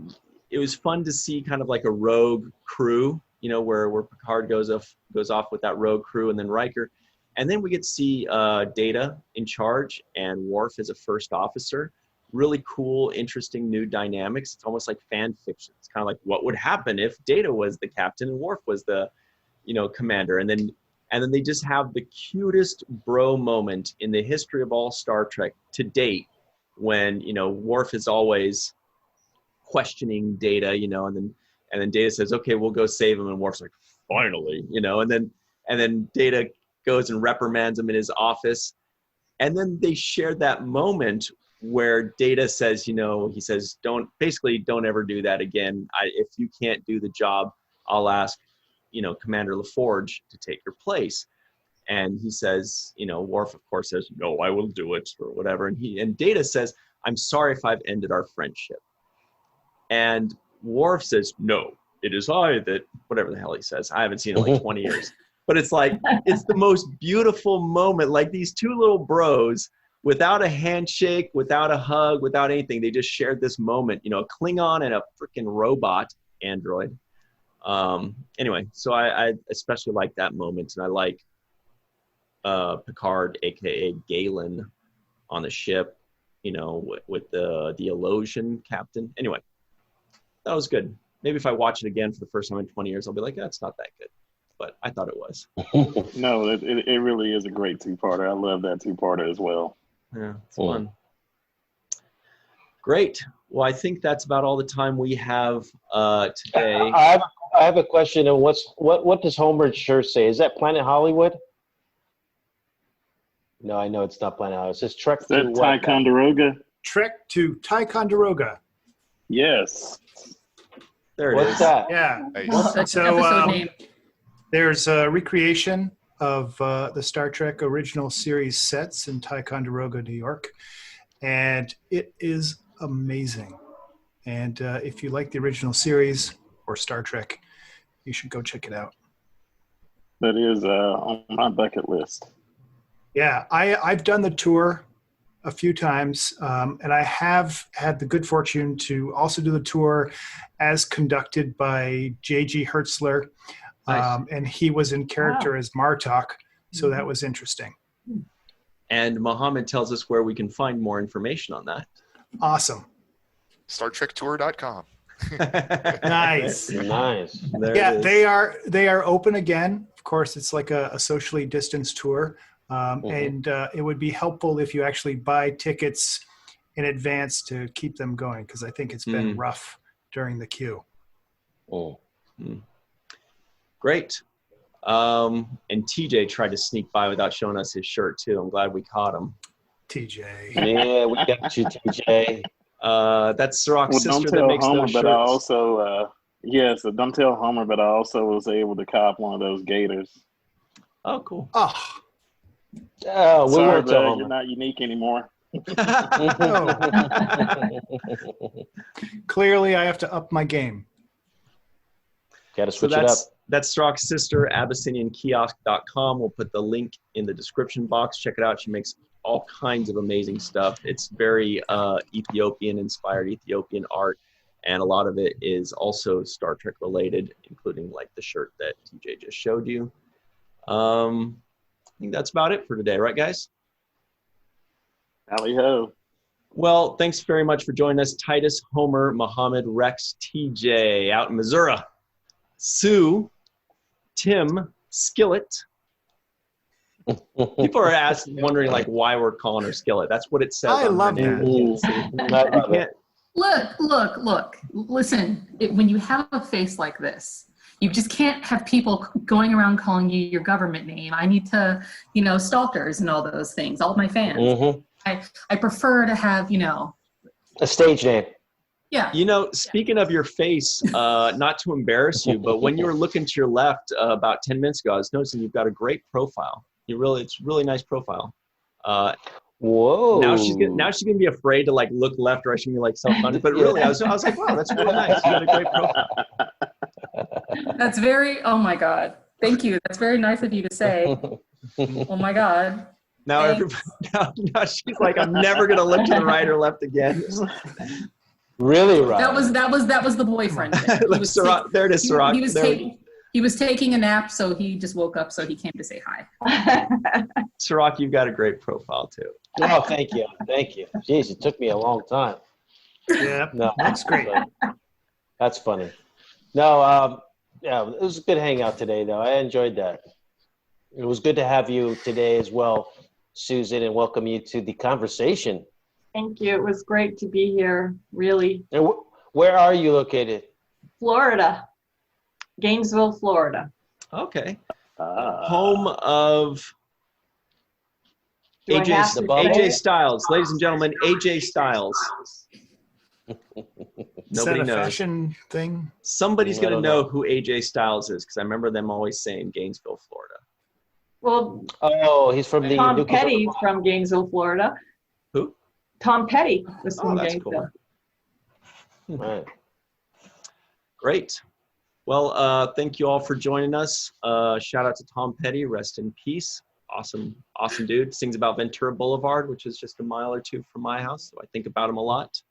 fun to see kind of like a rogue crew, where Picard goes off with that rogue crew, and then Riker. And then we get to see Data in charge and Worf as a first officer. Really cool, interesting new dynamics. It's almost like fan fiction. It's kind of like what would happen if Data was the captain and Worf was the, commander. And then they just have the cutest bro moment in the history of all Star Trek to date, when Worf is always questioning Data, and then Data says, "Okay, we'll go save him," and Worf's like, "Finally," and then Data goes and reprimands him in his office, and then they shared that moment where Data says, he says, don't ever do that again. If you can't do the job, I'll ask, Commander LaForge to take your place. And he says, Worf, of course, says, "No, I will do it," or whatever. And Data says, "I'm sorry if I've ended our friendship." And Worf says, "No, it is I that," whatever the hell he says. I haven't seen it in like 20 years. But it's like, it's the most beautiful moment. Like these two little bros, without a handshake, without a hug, without anything, they just shared this moment, a Klingon and a freaking robot android. Anyway, so I especially like that moment, and I like Picard, aka Galen, on the ship, with the Elosian captain. Anyway, that was good. Maybe if I watch it again for the first time in 20 years, I'll be like, "That's not that good." But I thought it was. No, it really is a great two-parter. I love that two-parter as well. Yeah, it's fun. Great. Well, I think that's about all the time we have today. I have a question. And what does Homer's shirt say? Is that Planet Hollywood? No, I know it's not Planet Hollywood. It says Trek to what? Ticonderoga? Trek to Ticonderoga. Yes. There it What's is. that? Yeah. That's So, episode name. There's a recreation of the Star Trek original series sets in Ticonderoga, New York, and it is amazing. And if you like the original series or Star Trek, you should go check it out. That is on my bucket list. Yeah, I've done the tour a few times, and I have had the good fortune to also do the tour as conducted by J.G. Hertzler. Nice. And he was in character as Martok, so that was interesting. And Mohammed tells us where we can find more information on that. Awesome. StarTrekTour.com. Nice. Nice. There Yeah, it is. they are open again. Of course, it's like a socially distanced tour, and it would be helpful if you actually buy tickets in advance to keep them going, because I think it's been rough during the queue. Great. And TJ tried to sneak by without showing us his shirt too. I'm glad we caught him. TJ. Yeah, we got you, TJ. That's Cirroc's Well, don't sister that tell makes Homer, those but shirts. I also, so don't tell Homer, but I also was able to cop one of those gators. Oh, cool. Oh, Oh, we Sorry, won't tell bud, Homer. you're not unique anymore. clearly I have to up my game. Got to So switch it up. that's Cirroc's sister, AbyssinianKiosk.com. We'll put the link in the description box. Check it out. She makes all kinds of amazing stuff. It's very Ethiopian-inspired, Ethiopian art, and a lot of it is also Star Trek related, including like the shirt that TJ just showed you. I think that's about it for today, right, guys? Tally ho. Well, thanks very much for joining us. Titus, Homer, Mohammed, Rex, TJ out in Missouri. Sue, Tim, Skillet. People are wondering like why we're calling her Skillet. That's what it says. I on her love name. that. Look. Listen, when you have a face like this, you just can't have people going around calling you your government name. I need to, stalkers and all those things, all of my fans. Mm-hmm. I prefer to have, A stage name. Yeah. Speaking of your face, not to embarrass you, but when you were looking to your left about 10 minutes ago, I was noticing you've got a great profile. It's a really nice profile. Whoa. Now she's gonna be afraid to look left or right. She's gonna be self-conscious. But really, I was like, wow, that's really nice. You got a great profile. That's oh my God. Thank you. That's very nice of you to say. Oh my God. Now she's like, I'm never gonna look to the right or left again. Really, right? That was the boyfriend. There it is, Cirroc. He was taking a nap, so he just woke up, so he came to say hi. Cirroc, you've got a great profile too. Oh, thank you. Jeez, it took me a long time. Yeah, no, that's great. That's funny. No, yeah, it was a good hangout today, though. I enjoyed that. It was good to have you today as well, Susan, and welcome you to the conversation. Thank you. It was great to be here, really. And where are you located? Florida. Gainesville, Florida. Okay. Home of Do I have to AJ say? Styles. Ladies and gentlemen, AJ Styles. Is that a fashion thing? Somebody's going to know who AJ Styles is because I remember them always saying Gainesville, Florida. Well, he's from the Tom Petty's from Gainesville, Florida. Who? Tom Petty was from that's Gainesville. cool. Right. Great. Well, thank you all for joining us. Shout out to Tom Petty. Rest in peace. Awesome dude. Sings about Ventura Boulevard, which is just a mile or two from my house. So I think about him a lot.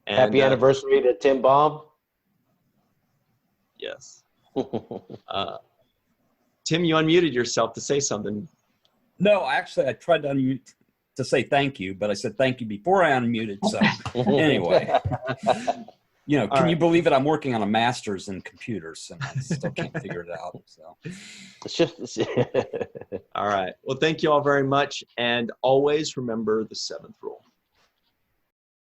And, Happy anniversary to Tim Baum. Yes. Tim, you unmuted yourself to say something. No, actually, I tried to unmute to say thank you, but I said thank you before I unmuted. So anyway, can you believe it? I'm working on a master's in computers, and I still can't figure it out. So it's just all right. Well, thank you all very much, and always remember the 7th rule.